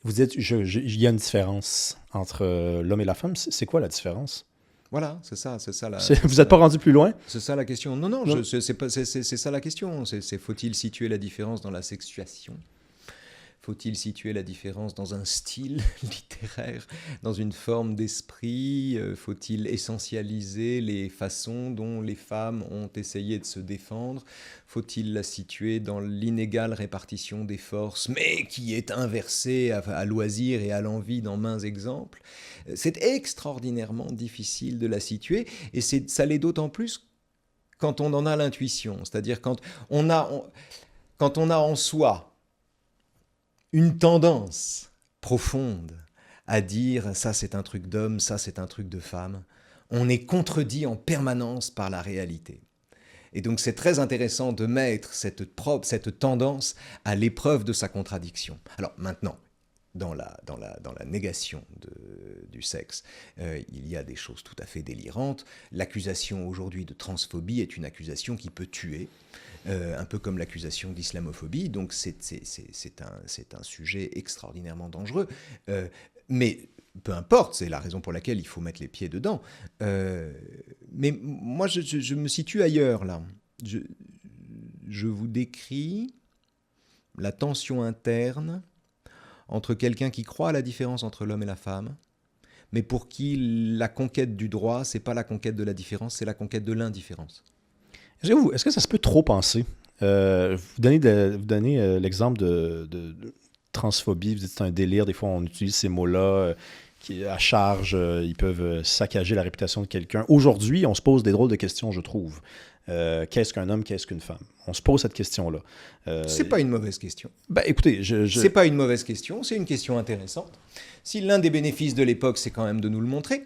vous dites, il y a une différence entre l'homme et la femme, c'est quoi la différence? Voilà, c'est ça. Vous n'êtes pas rendu plus loin? C'est ça la question. Non. C'est ça la question. Faut-il situer la différence dans la sexuation? Faut-il situer la différence dans un style littéraire, dans une forme d'esprit? Faut-il essentialiser les façons dont les femmes ont essayé de se défendre? Faut-il la situer dans l'inégale répartition des forces, mais qui est inversée à loisir et à l'envie dans maints exemples? C'est extraordinairement difficile de la situer, et ça l'est d'autant plus quand on en a l'intuition, c'est-à-dire quand on a en soi une tendance profonde à dire ça c'est un truc d'homme, ça c'est un truc de femme, on est contredit en permanence par la réalité. Et donc c'est très intéressant de mettre cette tendance à l'épreuve de sa contradiction. Alors maintenant, dans la négation du sexe, il y a des choses tout à fait délirantes. L'accusation aujourd'hui de transphobie est une accusation qui peut tuer, un peu comme l'accusation d'islamophobie. Donc c'est un sujet extraordinairement dangereux. Mais peu importe, c'est la raison pour laquelle il faut mettre les pieds dedans. Mais moi, je me situe ailleurs, là. Je vous décris la tension interne entre quelqu'un qui croit à la différence entre l'homme et la femme, mais pour qui la conquête du droit, c'est pas la conquête de la différence, c'est la conquête de l'indifférence. Est-ce que ça se peut trop penser? Vous donnez l'exemple de transphobie, vous dites que c'est un délire, des fois on utilise ces mots-là qui, à charge, ils peuvent saccager la réputation de quelqu'un. Aujourd'hui, on se pose des drôles de questions, je trouve. Qu'est-ce qu'un homme, qu'est-ce qu'une femme? On se pose cette question-là. C'est pas une mauvaise question. Ben, écoutez, c'est pas une mauvaise question, c'est une question intéressante. Si l'un des bénéfices de l'époque, c'est quand même de nous le montrer.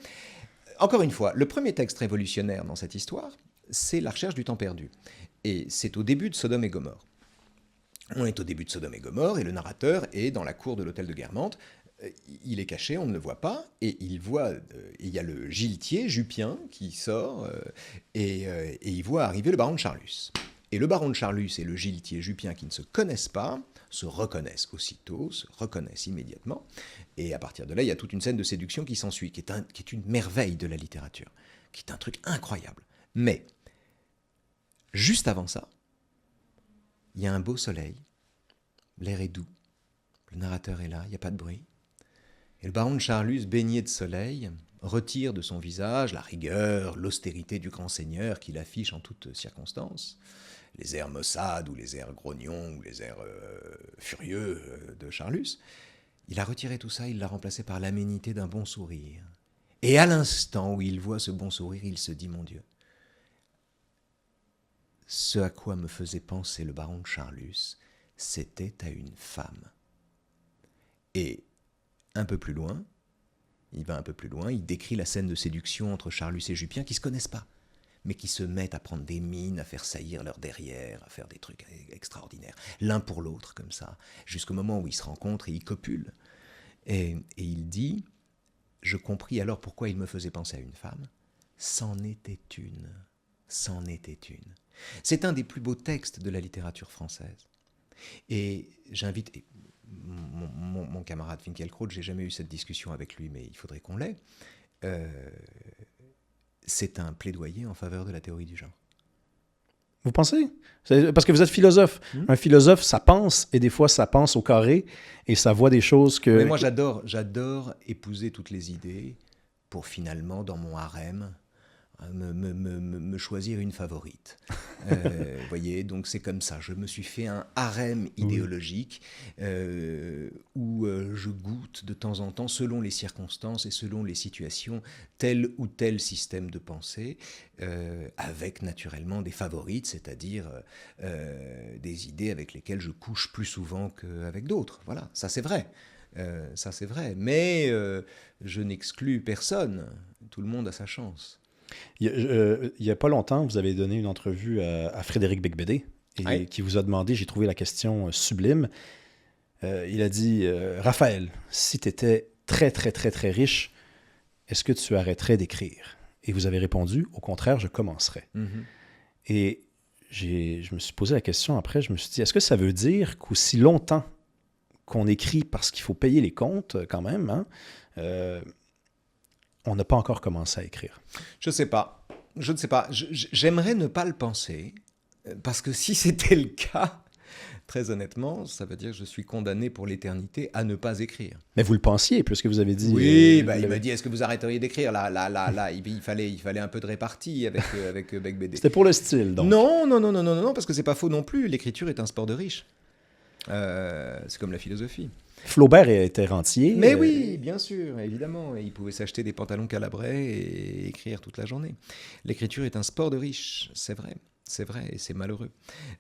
Encore une fois, le premier texte révolutionnaire dans cette histoire, c'est la recherche du temps perdu. Et c'est au début de Sodome et Gomorrhe. On est au début de Sodome et Gomorrhe et le narrateur est dans la cour de l'hôtel de Guermantes. Il est caché, on ne le voit pas, et il y a le giletier Jupien qui sort, et il voit arriver le baron de Charlus. Et le baron de Charlus et le giletier Jupien qui ne se connaissent pas, se reconnaissent aussitôt, se reconnaissent immédiatement, et à partir de là, il y a toute une scène de séduction qui s'ensuit, qui est une merveille de la littérature, qui est un truc incroyable. Mais, juste avant ça, il y a un beau soleil, l'air est doux, le narrateur est là, il n'y a pas de bruit. Et le baron de Charlus, baigné de soleil, retire de son visage la rigueur, l'austérité du grand seigneur qu'il affiche en toutes circonstances, les airs maussades ou les airs grognons ou les airs furieux de Charlus. Il a retiré tout ça, il l'a remplacé par l'aménité d'un bon sourire. Et à l'instant où il voit ce bon sourire, il se dit, mon Dieu, ce à quoi me faisait penser le baron de Charlus, c'était à une femme. Et un peu plus loin, il décrit la scène de séduction entre Charlus et Jupien qui ne se connaissent pas, mais qui se mettent à prendre des mines, à faire saillir leur derrière, à faire des trucs extraordinaires, l'un pour l'autre comme ça, jusqu'au moment où ils se rencontrent et ils copulent. Et il dit, je compris alors pourquoi il me faisait penser à une femme, c'en était une. C'est un des plus beaux textes de la littérature française. Et j'invite mon camarade Finkielkraut, j'ai jamais eu cette discussion avec lui, mais il faudrait qu'on l'ait. Euh, c'est un plaidoyer en faveur de la théorie du genre. Vous pensez? Parce que vous êtes philosophe. Un philosophe, ça pense, et des fois, ça pense au carré, et ça voit des choses que... Mais moi, j'adore épouser toutes les idées pour finalement, dans mon harem, me choisir une favorite. Vous voyez, donc c'est comme ça. Je me suis fait un harem idéologique où je goûte de temps en temps, selon les circonstances et selon les situations, tel ou tel système de pensée, avec naturellement des favorites, c'est-à-dire des idées avec lesquelles je couche plus souvent qu'avec d'autres. Voilà, ça c'est vrai. Ça c'est vrai. Mais je n'exclus personne. Tout le monde a sa chance. Il y a pas longtemps, vous avez donné une entrevue à Frédéric Beigbeder, qui vous a demandé, j'ai trouvé la question sublime, il a dit « Raphaël, si tu étais très, très, très, très riche, est-ce que tu arrêterais d'écrire ?» Et vous avez répondu « Au contraire, je commencerais. Et je me suis posé la question après, je me suis dit « Est-ce que ça veut dire qu'aussi longtemps qu'on écrit parce qu'il faut payer les comptes quand même, hein, on n'a pas encore commencé à écrire? » Je ne sais pas. Je ne sais pas. J'aimerais ne pas le penser, parce que si c'était le cas, très honnêtement, ça veut dire que je suis condamné pour l'éternité à ne pas écrire. Mais vous le pensiez, puisque vous avez dit... Oui, il m'a dit, est-ce que vous arrêteriez d'écrire? Là, il fallait un peu de répartie avec Beigbeder. C'était pour le style, donc. Non, parce que c'est pas faux non plus. L'écriture est un sport de riche. C'est comme la philosophie. Flaubert était rentier. Mais oui, bien sûr, évidemment. Et il pouvait s'acheter des pantalons calabrais et écrire toute la journée. L'écriture est un sport de riche, c'est vrai. C'est vrai, et c'est malheureux.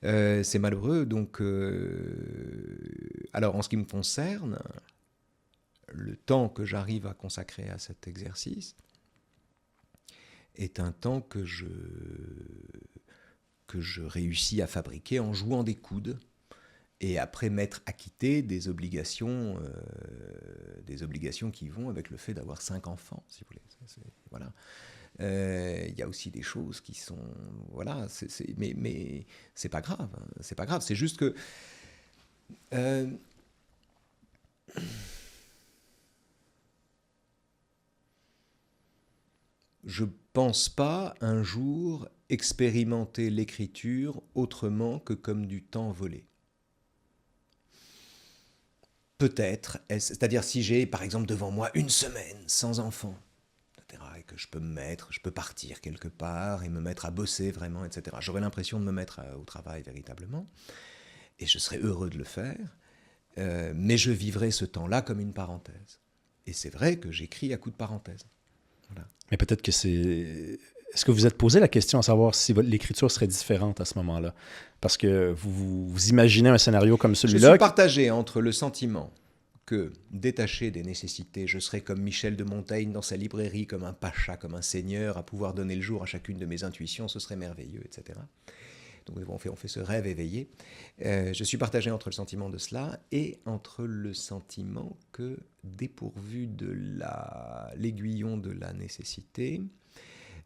C'est malheureux, donc... Alors, en ce qui me concerne, le temps que j'arrive à consacrer à cet exercice est un temps que je réussis à fabriquer en jouant des coudes, et après m'être acquitté des obligations qui vont avec le fait d'avoir 5 enfants, si vous voulez. Voilà. Il y a aussi des choses qui sont... Voilà, mais c'est pas grave. C'est pas grave. C'est juste que... je pense pas un jour expérimenter l'écriture autrement que comme du temps volé. Peut-être, c'est-à-dire si j'ai par exemple devant moi une semaine sans enfant, etc., et que je peux partir quelque part et me mettre à bosser vraiment, etc. J'aurais l'impression de me mettre au travail véritablement, et je serais heureux de le faire, mais je vivrais ce temps-là comme une parenthèse. Et c'est vrai que j'écris à coup de parenthèse. Voilà. Mais peut-être que c'est... Est-ce que vous êtes posé la question à savoir si l'écriture serait différente à ce moment-là? Parce que vous imaginez un scénario comme celui-là... Je suis partagé entre le sentiment que, détaché des nécessités, je serais comme Michel de Montaigne dans sa librairie, comme un pacha, comme un seigneur, à pouvoir donner le jour à chacune de mes intuitions, ce serait merveilleux, etc. Donc on fait ce rêve éveillé. Je suis partagé entre le sentiment de cela et entre le sentiment que, dépourvu de l'aiguillon de la nécessité,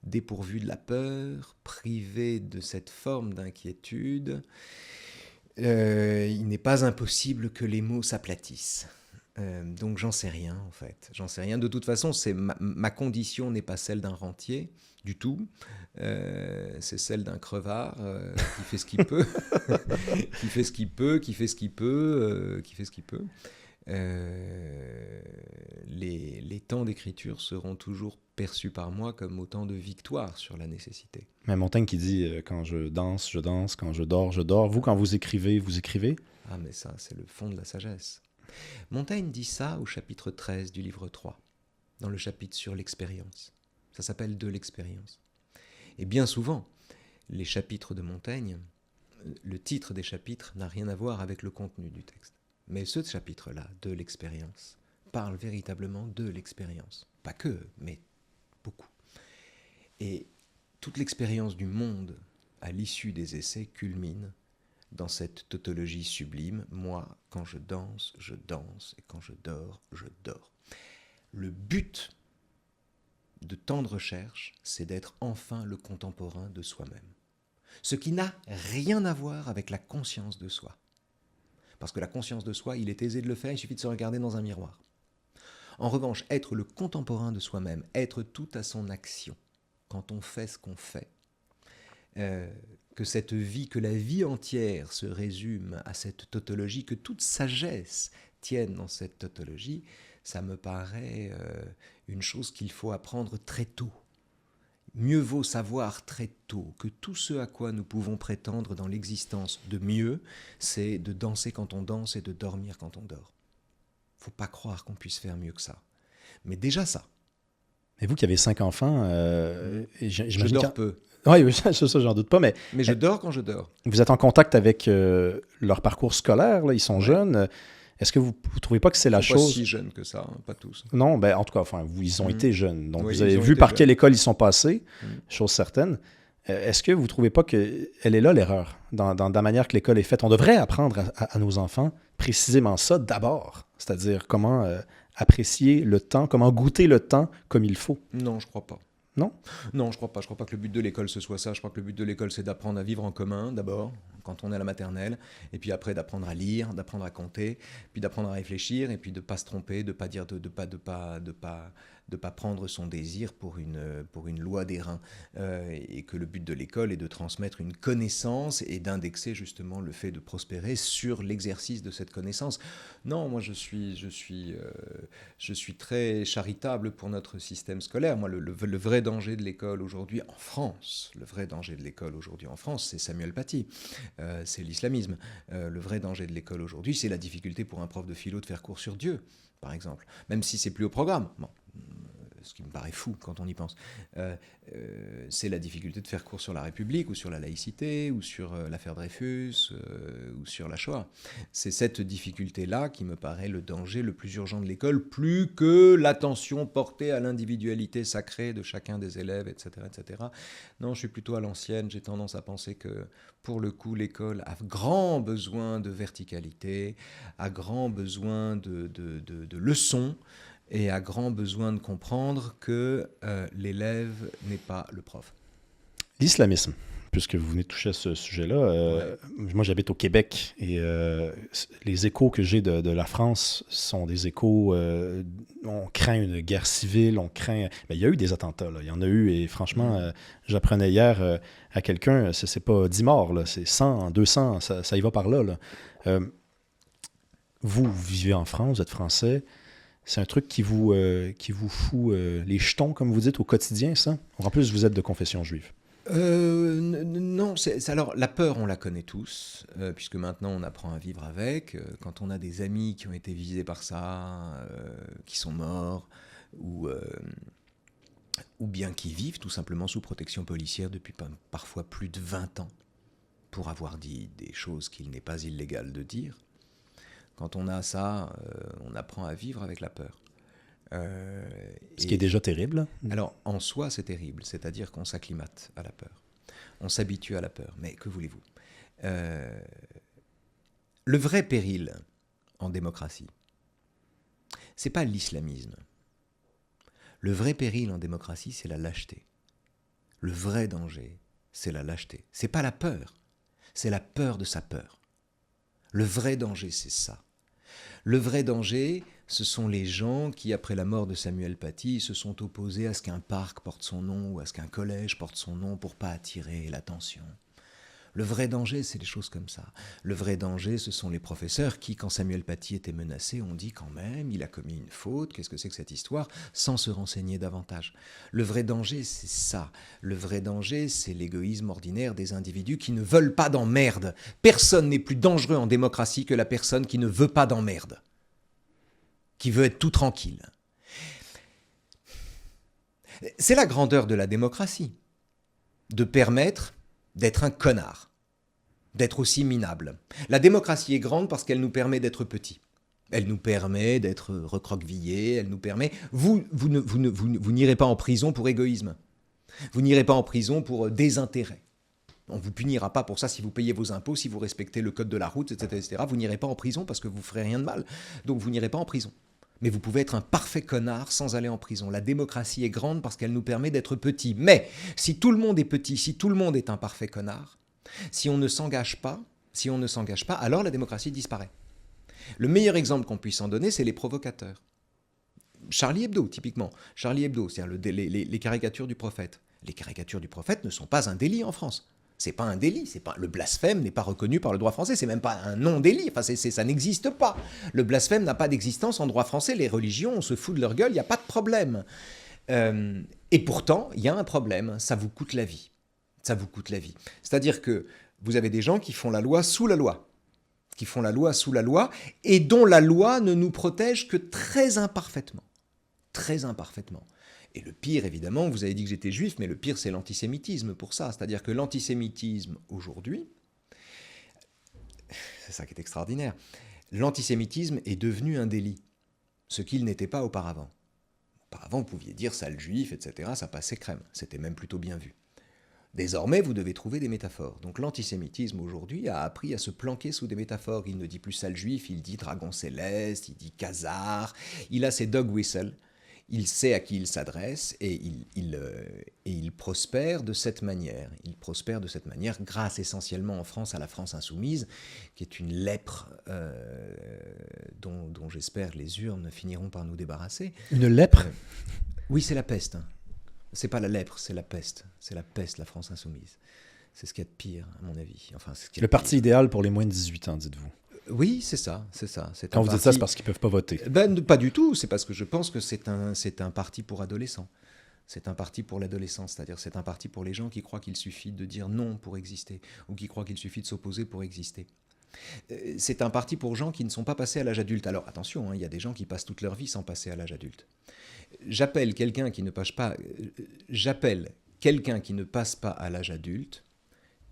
dépourvu de la peur, privé de cette forme d'inquiétude, il n'est pas impossible que les mots s'aplatissent. Donc j'en sais rien en fait, j'en sais rien. De toute façon, ma condition n'est pas celle d'un rentier du tout, c'est celle d'un crevard qui fait ce qu'il peut, qui fait ce qu'il peut. Les temps d'écriture seront toujours perçus par moi comme autant de victoires sur la nécessité. Mais Montaigne qui dit quand je danse, quand je dors. Vous, quand vous écrivez, vous écrivez? Ah, mais ça, c'est le fond de la sagesse. Montaigne dit ça au chapitre 13 du livre 3, dans le chapitre sur l'expérience. Ça s'appelle « De l'expérience ». Et bien souvent, les chapitres de Montaigne, le titre des chapitres n'a rien à voir avec le contenu du texte. Mais ce chapitre-là, de l'expérience, parle véritablement de l'expérience. Pas que, mais beaucoup. Et toute l'expérience du monde, à l'issue des essais, culmine dans cette tautologie sublime. Moi, quand je danse, et quand je dors, je dors. Le but de tant de recherche, c'est d'être enfin le contemporain de soi-même. Ce qui n'a rien à voir avec la conscience de soi. Parce que la conscience de soi, il est aisé de le faire, il suffit de se regarder dans un miroir. En revanche, être le contemporain de soi-même, être tout à son action, quand on fait ce qu'on fait, que cette vie, que la vie entière se résume à cette tautologie, que toute sagesse tienne dans cette tautologie, ça me paraît une chose qu'il faut apprendre très tôt. Mieux vaut savoir très tôt que tout ce à quoi nous pouvons prétendre dans l'existence de mieux, c'est de danser quand on danse et de dormir quand on dort. Faut pas croire qu'on puisse faire mieux que ça. Mais déjà ça. Et vous qui avez 5 enfants, je dors peu. Oui, ça, j'en doute pas, mais je dors quand je dors. Vous êtes en contact avec leur parcours scolaire, là, ils sont jeunes. Est-ce que vous ne trouvez pas que c'est la chose... Pas si jeunes que ça, pas tous. Non, ben, en tout cas, enfin, ils ont été jeunes. Donc, oui, vous avez vu par quelle école ils sont passés, chose certaine. Est-ce que vous ne trouvez pas qu'elle est là, l'erreur, dans la manière que l'école est faite? On devrait apprendre à nos enfants précisément ça d'abord, c'est-à-dire comment apprécier le temps, comment goûter le temps comme il faut. Non, je crois pas. Non? Non, je crois pas. Je crois pas que le but de l'école ce soit ça. Je crois que le but de l'école, c'est d'apprendre à vivre en commun, d'abord, quand on est à la maternelle, et puis après d'apprendre à lire, d'apprendre à compter, puis d'apprendre à réfléchir, et puis de pas se tromper, de pas dire, de pas prendre son désir pour une loi des reins, et que le but de l'école est de transmettre une connaissance et d'indexer justement le fait de prospérer sur l'exercice de cette connaissance. Non, moi je suis très charitable pour notre système scolaire. Moi, le vrai danger de l'école aujourd'hui en France, c'est Samuel Paty, c'est l'islamisme. Le vrai danger de l'école aujourd'hui, c'est la difficulté pour un prof de philo de faire cours sur Dieu, par exemple, même si c'est plus au programme. Bon. Ce qui me paraît fou quand on y pense, c'est la difficulté de faire cours sur la République ou sur la laïcité ou sur l'affaire Dreyfus ou sur la Shoah. C'est cette difficulté-là qui me paraît le danger le plus urgent de l'école, plus que l'attention portée à l'individualité sacrée de chacun des élèves, etc., etc. Non, je suis plutôt à l'ancienne. J'ai tendance à penser que, pour le coup, l'école a grand besoin de verticalité, a grand besoin de leçons, et a grand besoin de comprendre que l'élève n'est pas le prof. L'islamisme, puisque vous venez de toucher à ce sujet-là, moi j'habite au Québec et les échos que j'ai de la France sont des échos, on craint une guerre civile, on craint... Ben, il y a eu des attentats, là. Il y en a eu et franchement, j'apprenais hier à quelqu'un, c'est pas 10 morts, là, c'est 100, 200, ça y va par là. Vous vivez en France, vous êtes français. C'est un truc qui vous fout les jetons, comme vous dites, au quotidien, ça? En plus, vous êtes de confession juive. Non, alors la peur, on la connaît tous, puisque maintenant on apprend à vivre avec. Quand on a des amis qui ont été visés par ça, qui sont morts, ou bien qui vivent tout simplement sous protection policière depuis parfois plus de 20 ans, pour avoir dit des choses qu'il n'est pas illégal de dire. Quand on a ça, on apprend à vivre avec la peur. Ce qui est déjà terrible. Alors, en soi, c'est terrible. C'est-à-dire qu'on s'acclimate à la peur. On s'habitue à la peur. Mais que voulez-vous ? Le vrai péril en démocratie, c'est pas l'islamisme. Le vrai péril en démocratie, c'est la lâcheté. Le vrai danger, c'est la lâcheté. C'est pas la peur. C'est la peur de sa peur. Le vrai danger, c'est ça. Le vrai danger, ce sont les gens qui, après la mort de Samuel Paty, se sont opposés à ce qu'un parc porte son nom ou à ce qu'un collège porte son nom pour pas attirer l'attention. Le vrai danger, c'est des choses comme ça. Le vrai danger, ce sont les professeurs qui, quand Samuel Paty était menacé, ont dit quand même, il a commis une faute, qu'est-ce que c'est que cette histoire, sans se renseigner davantage. Le vrai danger, c'est ça. Le vrai danger, c'est l'égoïsme ordinaire des individus qui ne veulent pas d'emmerde. Personne n'est plus dangereux en démocratie que la personne qui ne veut pas d'emmerde, qui veut être tout tranquille. C'est la grandeur de la démocratie, de permettre d'être un connard, d'être aussi minable. La démocratie est grande parce qu'elle nous permet d'être petits. Elle nous permet d'être recroquevillés, elle nous permet... Vous n'irez pas en prison pour égoïsme. Vous n'irez pas en prison pour désintérêt. On ne vous punira pas pour ça si vous payez vos impôts, si vous respectez le code de la route, etc., etc. Vous n'irez pas en prison parce que vous ne ferez rien de mal. Donc vous n'irez pas en prison. Mais vous pouvez être un parfait connard sans aller en prison. La démocratie est grande parce qu'elle nous permet d'être petits. Mais si tout le monde est petit, si tout le monde est un parfait connard, si on ne s'engage pas, alors la démocratie disparaît. Le meilleur exemple qu'on puisse en donner, c'est les provocateurs. Charlie Hebdo, typiquement. Charlie Hebdo, c'est-à-dire les caricatures du prophète. Les caricatures du prophète ne sont pas un délit en France. C'est pas un délit, le blasphème n'est pas reconnu par le droit français, c'est même pas un non-délit, enfin ça n'existe pas. Le blasphème n'a pas d'existence en droit français, les religions, on se fout de leur gueule, il n'y a pas de problème. Et pourtant, il y a un problème, ça vous coûte la vie. Ça vous coûte la vie. C'est-à-dire que vous avez des gens qui font la loi sous la loi, et dont la loi ne nous protège que très imparfaitement. Très imparfaitement. Et le pire, évidemment, vous avez dit que j'étais juif, mais le pire, c'est l'antisémitisme pour ça. C'est-à-dire que l'antisémitisme, aujourd'hui, c'est ça qui est extraordinaire, l'antisémitisme est devenu un délit, ce qu'il n'était pas auparavant. Auparavant, vous pouviez dire sale juif, etc., ça passait crème, c'était même plutôt bien vu. Désormais, vous devez trouver des métaphores. Donc l'antisémitisme, aujourd'hui, a appris à se planquer sous des métaphores. Il ne dit plus sale juif, il dit dragon céleste, il dit khazar, il a ses dog whistles. Il sait à qui il s'adresse et il prospère de cette manière. Il prospère de cette manière grâce essentiellement en France à la France insoumise, qui est une lèpre dont j'espère les urnes finiront par nous débarrasser. Une lèpre Oui, c'est la peste. C'est pas la lèpre, c'est la peste. C'est la peste, la France insoumise. C'est ce qu'il y a de pire, à mon avis. Enfin, c'est ce qu'il y a Le de parti pire. idéal pour les moins de 18 ans, dites-vous. Oui, c'est ça. Quand vous dites ça, c'est parce qu'ils ne peuvent pas voter. Ben, pas du tout, c'est parce que je pense que c'est un parti pour adolescents. C'est un parti pour l'adolescence, c'est-à-dire c'est un parti pour les gens qui croient qu'il suffit de dire non pour exister, ou qui croient qu'il suffit de s'opposer pour exister. C'est un parti pour gens qui ne sont pas passés à l'âge adulte. Alors attention, il y a des gens qui passent toute leur vie sans passer à l'âge adulte. J'appelle quelqu'un qui ne passe pas à l'âge adulte,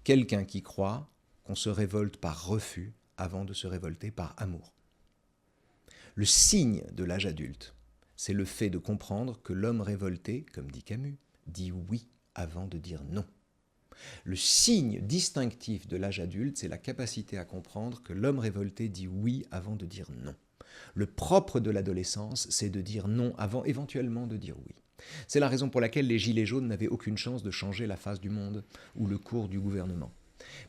quelqu'un qui croit qu'on se révolte par refus avant de se révolter par amour. Le signe de l'âge adulte, c'est le fait de comprendre que l'homme révolté, comme dit Camus, dit oui avant de dire non. Le signe distinctif de l'âge adulte, c'est la capacité à comprendre que l'homme révolté dit oui avant de dire non. Le propre de l'adolescence, c'est de dire non avant éventuellement de dire oui. C'est la raison pour laquelle les Gilets jaunes n'avaient aucune chance de changer la face du monde ou le cours du gouvernement.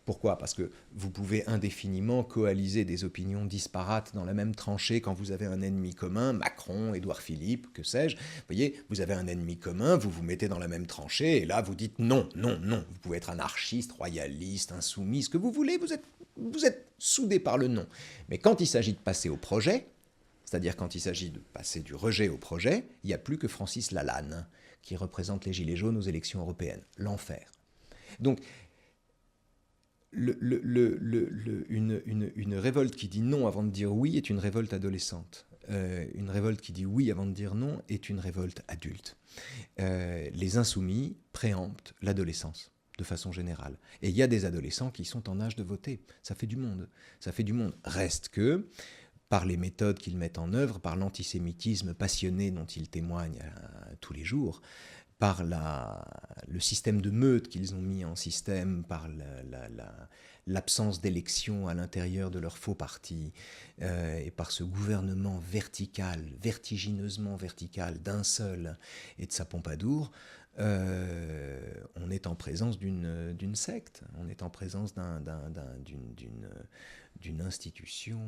Pourquoi ? Parce que vous pouvez indéfiniment coaliser des opinions disparates dans la même tranchée quand vous avez un ennemi commun, Macron, Édouard Philippe, que sais-je. Vous voyez, vous avez un ennemi commun, vous vous mettez dans la même tranchée, et là vous dites non, non, non. Vous pouvez être anarchiste, royaliste, insoumis, ce que vous voulez, vous êtes soudés par le non. Mais quand il s'agit de passer au projet, c'est-à-dire quand il s'agit de passer du rejet au projet, il n'y a plus que Francis Lalanne qui représente les Gilets jaunes aux élections européennes. L'enfer. Donc, une révolte qui dit non avant de dire oui est une révolte adolescente. Une révolte qui dit oui avant de dire non est une révolte adulte. Les insoumis préemptent l'adolescence de façon générale. Et il y a des adolescents qui sont en âge de voter. Ça fait du monde. Ça fait du monde. Reste que, par les méthodes qu'ils mettent en œuvre, par l'antisémitisme passionné dont ils témoignent tous les jours, par le système de meute qu'ils ont mis en système, par l'absence d'élection à l'intérieur de leur faux parti, et par ce gouvernement vertical, vertigineusement vertical d'un seul et de sa Pompadour, on est en présence d'une secte, on est en présence d'une institution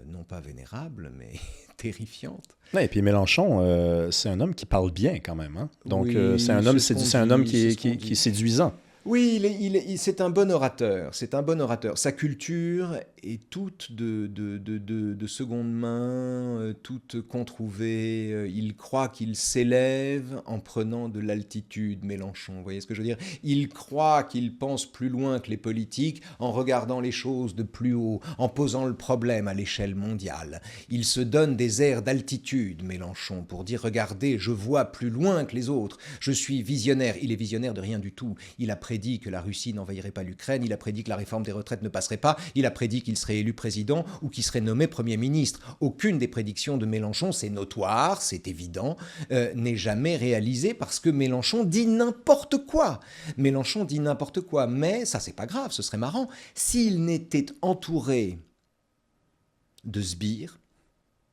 non pas vénérable, mais terrifiante. Ouais, et puis Mélenchon, c'est un homme qui parle bien quand même. Hein? Donc, Oui, c'est un homme qui est séduisant. Oui, c'est un bon orateur. C'est un bon orateur. Sa culture est toute de seconde main, toute controuvée. Il croit qu'il s'élève en prenant de l'altitude, Mélenchon. Vous voyez ce que je veux dire ? Il croit qu'il pense plus loin que les politiques en regardant les choses de plus haut, en posant le problème à l'échelle mondiale. Il se donne des airs d'altitude, Mélenchon, pour dire « Regardez, je vois plus loin que les autres. Je suis visionnaire. » Il est visionnaire de rien du tout. Il a prédit que la Russie n'envahirait pas l'Ukraine, il a prédit que la réforme des retraites ne passerait pas, il a prédit qu'il serait élu président ou qu'il serait nommé Premier ministre. Aucune des prédictions de Mélenchon, c'est notoire, c'est évident, n'est jamais réalisée parce que Mélenchon dit n'importe quoi. Mélenchon dit n'importe quoi, mais ça c'est pas grave, ce serait marrant. S'il n'était entouré de sbires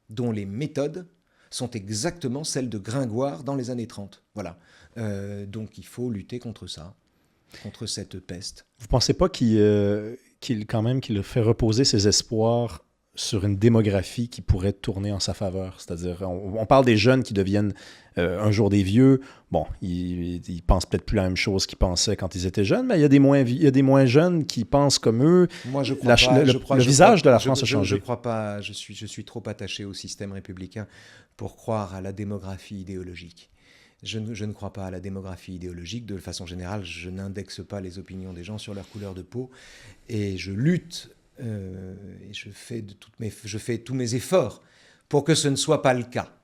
dont les méthodes sont exactement celles de Gringoire dans les années 30. Voilà. Donc il faut lutter contre ça. Contre cette peste. Vous ne pensez pas qu'il fait reposer ses espoirs sur une démographie qui pourrait tourner en sa faveur. C'est-à-dire, on parle des jeunes qui deviennent un jour des vieux. Bon, ils pensent peut-être plus la même chose qu'ils pensaient quand ils étaient jeunes, mais il y a des moins jeunes qui pensent comme eux. Moi, je crois Le visage de la France a changé. Je crois pas. Je suis trop attaché au système républicain pour croire à la démographie idéologique. Je ne crois pas à la démographie idéologique. De façon générale, je n'indexe pas les opinions des gens sur leur couleur de peau. Et je lutte et je fais tous mes efforts pour que ce ne soit pas le cas.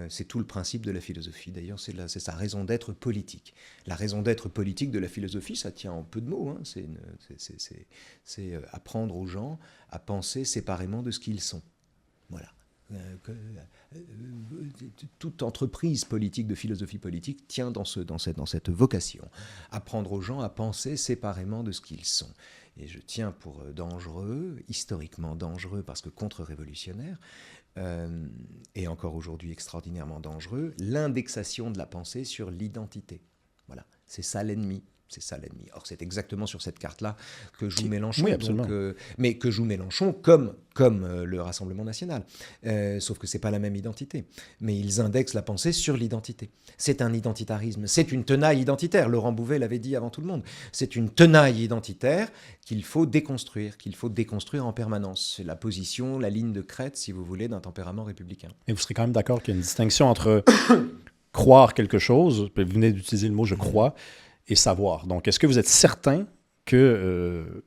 C'est tout le principe de la philosophie. D'ailleurs, c'est sa raison d'être politique. La raison d'être politique de la philosophie, ça tient en peu de mots. Hein. C'est apprendre aux gens à penser séparément de ce qu'ils sont. Voilà. Toute entreprise politique, de philosophie politique, tient dans cette vocation. Apprendre aux gens à penser séparément de ce qu'ils sont. Et je tiens pour dangereux, historiquement dangereux parce que contre-révolutionnaire, et encore aujourd'hui extraordinairement dangereux, l'indexation de la pensée sur l'identité. Voilà, c'est ça l'ennemi. C'est ça l'ennemi. Or, c'est exactement sur cette carte-là que joue Mélenchon. Oui, absolument. Mais que joue Mélenchon comme le Rassemblement national. Sauf que ce n'est pas la même identité. Mais ils indexent la pensée sur l'identité. C'est un identitarisme. C'est une tenaille identitaire. Laurent Bouvet l'avait dit avant tout le monde. C'est une tenaille identitaire qu'il faut déconstruire en permanence. C'est la position, la ligne de crête, si vous voulez, d'un tempérament républicain. Et vous serez quand même d'accord qu'il y a une distinction entre croire quelque chose, vous venez d'utiliser le mot « je crois », et savoir. Donc, est-ce que vous êtes certain que,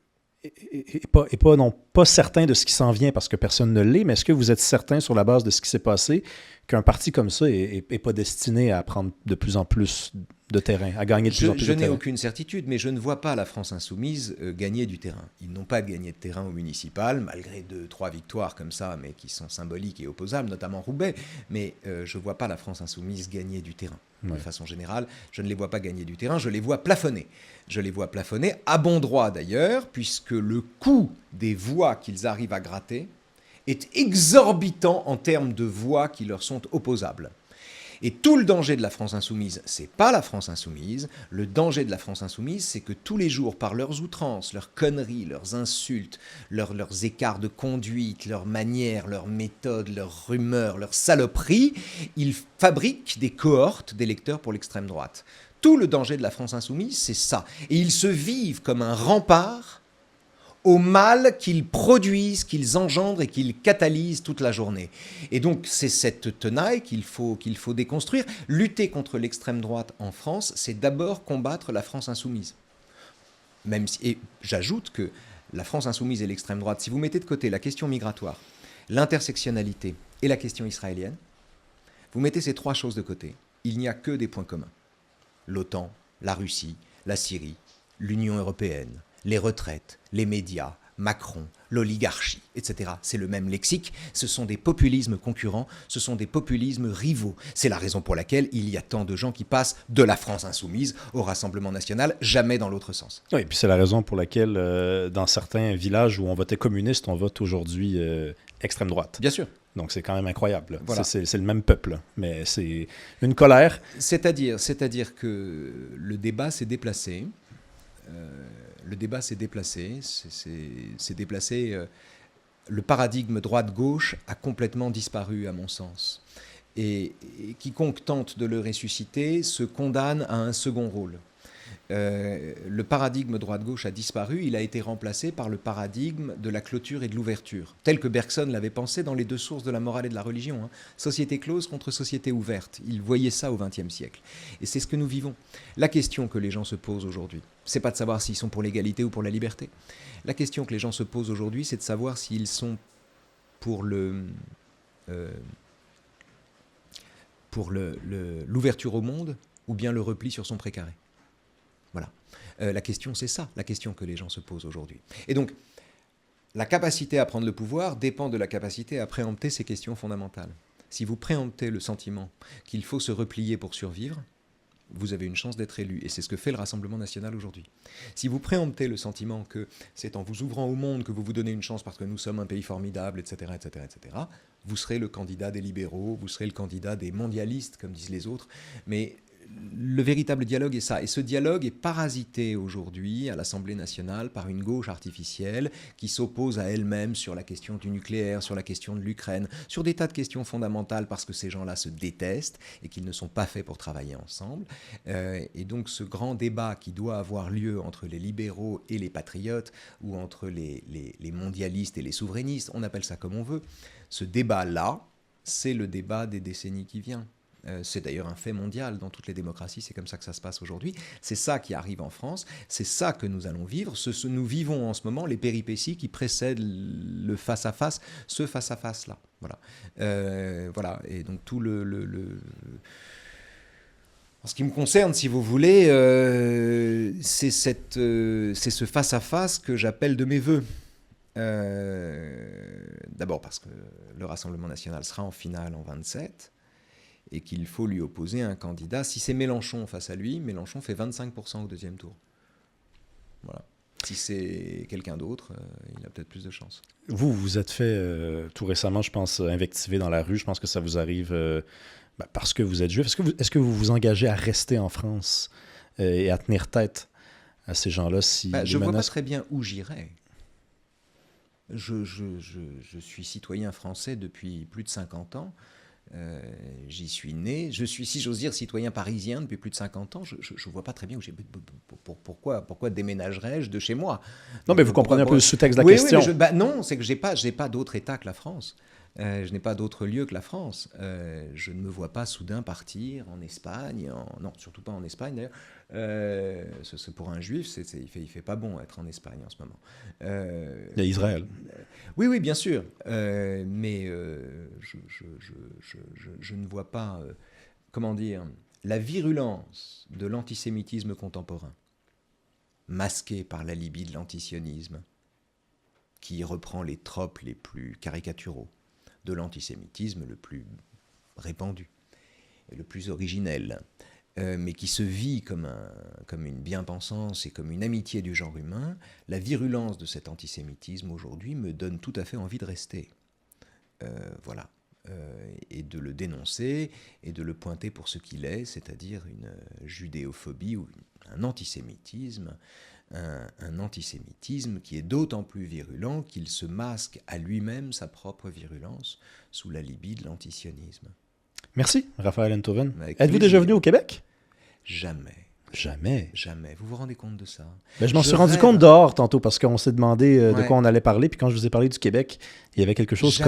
pas certain de ce qui s'en vient parce que personne ne l'est, mais est-ce que vous êtes certain sur la base de ce qui s'est passé qu'un parti comme ça n'est pas destiné à prendre de plus en plus de terrain, à gagner de plus en plus de terrain? Je n'ai aucune certitude, mais je ne vois pas la France insoumise gagner du terrain. Ils n'ont pas gagné de terrain au municipal, malgré 2-3 victoires comme ça, mais qui sont symboliques et opposables, notamment Roubaix. Mais je ne vois pas la France insoumise gagner du terrain. De façon générale, je ne les vois pas gagner du terrain, je les vois plafonner. Je les vois plafonner, à bon droit d'ailleurs, puisque le coût des voix qu'ils arrivent à gratter est exorbitant en termes de voix qui leur sont opposables. Et tout le danger de la France insoumise, c'est pas la France insoumise. Le danger de la France insoumise, c'est que tous les jours, par leurs outrances, leurs conneries, leurs insultes, leurs écarts de conduite, leurs manières, leurs méthodes, leurs rumeurs, leurs saloperies, ils fabriquent des cohortes d'électeurs pour l'extrême droite. Tout le danger de la France insoumise, c'est ça. Et ils se vivent comme un rempart au mal qu'ils produisent, qu'ils engendrent et qu'ils catalysent toute la journée. Et donc, c'est cette tenaille qu'il faut déconstruire. Lutter contre l'extrême droite en France, c'est d'abord combattre la France insoumise. Et j'ajoute que la France insoumise et l'extrême droite, si vous mettez de côté la question migratoire, l'intersectionnalité et la question israélienne, vous mettez ces trois choses de côté, il n'y a que des points communs. L'OTAN, la Russie, la Syrie, l'Union européenne, les retraites, les médias, Macron, l'oligarchie, etc. C'est le même lexique, ce sont des populismes concurrents, ce sont des populismes rivaux. C'est la raison pour laquelle il y a tant de gens qui passent de la France insoumise au Rassemblement national, jamais dans l'autre sens. Oui, et puis c'est la raison pour laquelle dans certains villages où on votait communiste, on vote aujourd'hui extrême droite. Bien sûr. Donc c'est quand même incroyable. Voilà. C'est le même peuple, mais c'est une colère. C'est-à-dire que le débat s'est déplacé. Le paradigme droite-gauche a complètement disparu, à mon sens. Et quiconque tente de le ressusciter se condamne à un second rôle. Le paradigme droite-gauche a disparu, il a été remplacé par le paradigme de la clôture et de l'ouverture, tel que Bergson l'avait pensé dans les deux sources de la morale et de la religion. Hein. Société close contre société ouverte. Il voyait ça au XXe siècle. Et c'est ce que nous vivons. La question que les gens se posent aujourd'hui, c'est pas de savoir s'ils sont pour l'égalité ou pour la liberté. La question que les gens se posent aujourd'hui, c'est de savoir s'ils sont pour l'ouverture au monde ou bien le repli sur son précaré. Voilà. La question, c'est ça, la question que les gens se posent aujourd'hui. Et donc, la capacité à prendre le pouvoir dépend de la capacité à préempter ces questions fondamentales. Si vous préemptez le sentiment qu'il faut se replier pour survivre, vous avez une chance d'être élu. Et c'est ce que fait le Rassemblement national aujourd'hui. Si vous préemptez le sentiment que c'est en vous ouvrant au monde que vous vous donnez une chance parce que nous sommes un pays formidable, etc., etc., etc., vous serez le candidat des libéraux, vous serez le candidat des mondialistes, comme disent les autres. Mais le véritable dialogue est ça. Et ce dialogue est parasité aujourd'hui à l'Assemblée nationale par une gauche artificielle qui s'oppose à elle-même sur la question du nucléaire, sur la question de l'Ukraine, sur des tas de questions fondamentales parce que ces gens-là se détestent et qu'ils ne sont pas faits pour travailler ensemble. Et donc ce grand débat qui doit avoir lieu entre les libéraux et les patriotes ou entre les mondialistes et les souverainistes, on appelle ça comme on veut, ce débat-là, c'est le débat des décennies qui viennent. C'est d'ailleurs un fait mondial dans toutes les démocraties, c'est comme ça que ça se passe aujourd'hui. C'est ça qui arrive en France, c'est ça que nous allons vivre. Nous vivons en ce moment les péripéties qui précèdent le face-à-face, ce face-à-face-là. Voilà. Voilà. Et donc tout En ce qui me concerne, si vous voulez, c'est ce face-à-face que j'appelle de mes voeux. D'abord parce que le Rassemblement national sera en finale en 27 et qu'il faut lui opposer un candidat. Si c'est Mélenchon face à lui, Mélenchon fait 25% au deuxième tour. Voilà. Si c'est quelqu'un d'autre, il a peut-être plus de chance. Vous êtes fait tout récemment, je pense, invectiver dans la rue. Je pense que ça vous arrive parce que vous êtes juif. Est-ce que vous vous engagez à rester en France et à tenir tête à ces gens-là si je ne vois pas très bien où j'irai. Je suis citoyen français depuis plus de 50 ans. J'y suis né. Je suis, si j'ose dire, citoyen parisien depuis plus de 50 ans. Je ne vois pas très bien où pourquoi déménagerais-je de chez moi. Non, mais vous comprenez un peu le sous-texte de la question. Oui, non, c'est que j'ai pas d'autre État que la France. Je n'ai pas d'autre lieu que la France. Je ne me vois pas soudain partir en Espagne. Non, surtout pas en Espagne d'ailleurs. Pour un juif, il fait pas bon être en Espagne en ce moment. Il y a Israël. Oui, bien sûr. Mais je ne vois pas, comment dire, la virulence de l'antisémitisme contemporain, masquée par l'alibi de l'antisionisme, qui reprend les tropes les plus caricaturaux de l'antisémitisme le plus répandu, et le plus originel, mais qui se vit comme une bien-pensance et comme une amitié du genre humain. La virulence de cet antisémitisme aujourd'hui me donne tout à fait envie de rester. Voilà. Et de le dénoncer et de le pointer pour ce qu'il est, c'est-à-dire une judéophobie ou un antisémitisme, un antisémitisme qui est d'autant plus virulent qu'il se masque à lui-même sa propre virulence sous l'alibi de l'antisionisme. Merci, Raphaël Enthoven. Êtes-vous déjà venu au Québec? Jamais. Jamais. Vous vous rendez compte de ça? Je m'en suis rendu compte dehors tantôt parce qu'on s'est demandé de quoi on allait parler. Puis quand je vous ai parlé du Québec, il y avait quelque chose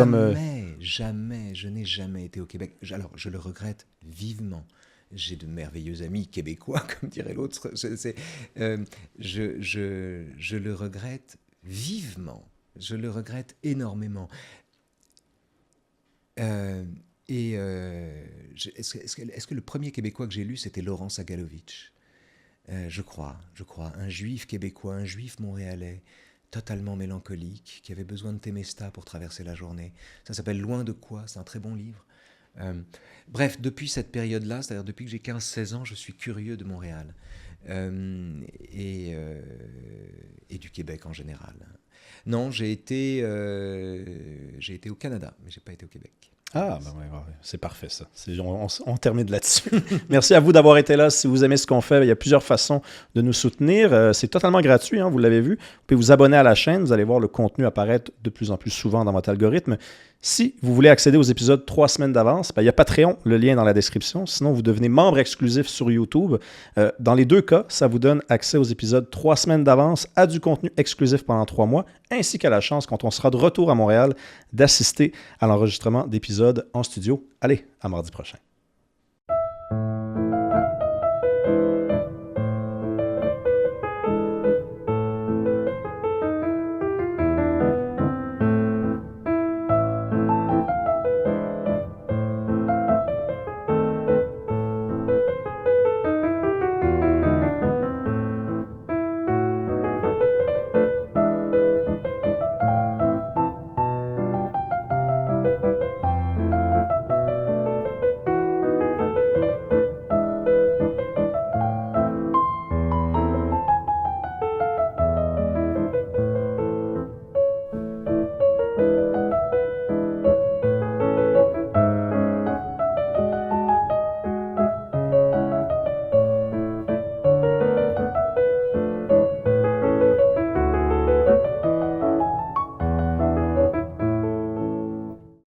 Jamais, je n'ai jamais été au Québec. Alors, je le regrette vivement. J'ai de merveilleux amis québécois, comme dirait l'autre. Je le regrette vivement. Je le regrette énormément. Est-ce que le premier Québécois que j'ai lu, c'était Laurent Sagalovitch? Je crois. Un juif québécois, un juif montréalais, totalement mélancolique, qui avait besoin de Temesta pour traverser la journée. Ça s'appelle Loin de quoi? C'est un très bon livre. Bref, depuis cette période-là, c'est-à-dire depuis que j'ai 15-16 ans, je suis curieux de Montréal et du Québec en général. Non, j'ai été au Canada, mais je n'ai pas été au Québec. Ah, c'est parfait ça. On termine là-dessus. Merci à vous d'avoir été là. Si vous aimez ce qu'on fait, il y a plusieurs façons de nous soutenir. C'est totalement gratuit, vous l'avez vu. Vous pouvez vous abonner à la chaîne. Vous allez voir le contenu apparaître de plus en plus souvent dans votre algorithme. Si vous voulez accéder aux épisodes 3 semaines d'avance, il y a Patreon, le lien est dans la description. Sinon, vous devenez membre exclusif sur YouTube. Dans les deux cas, ça vous donne accès aux épisodes 3 semaines d'avance, à du contenu exclusif pendant 3 mois, ainsi qu'à la chance, quand on sera de retour à Montréal, d'assister à l'enregistrement d'épisodes en studio. Allez, à mardi prochain.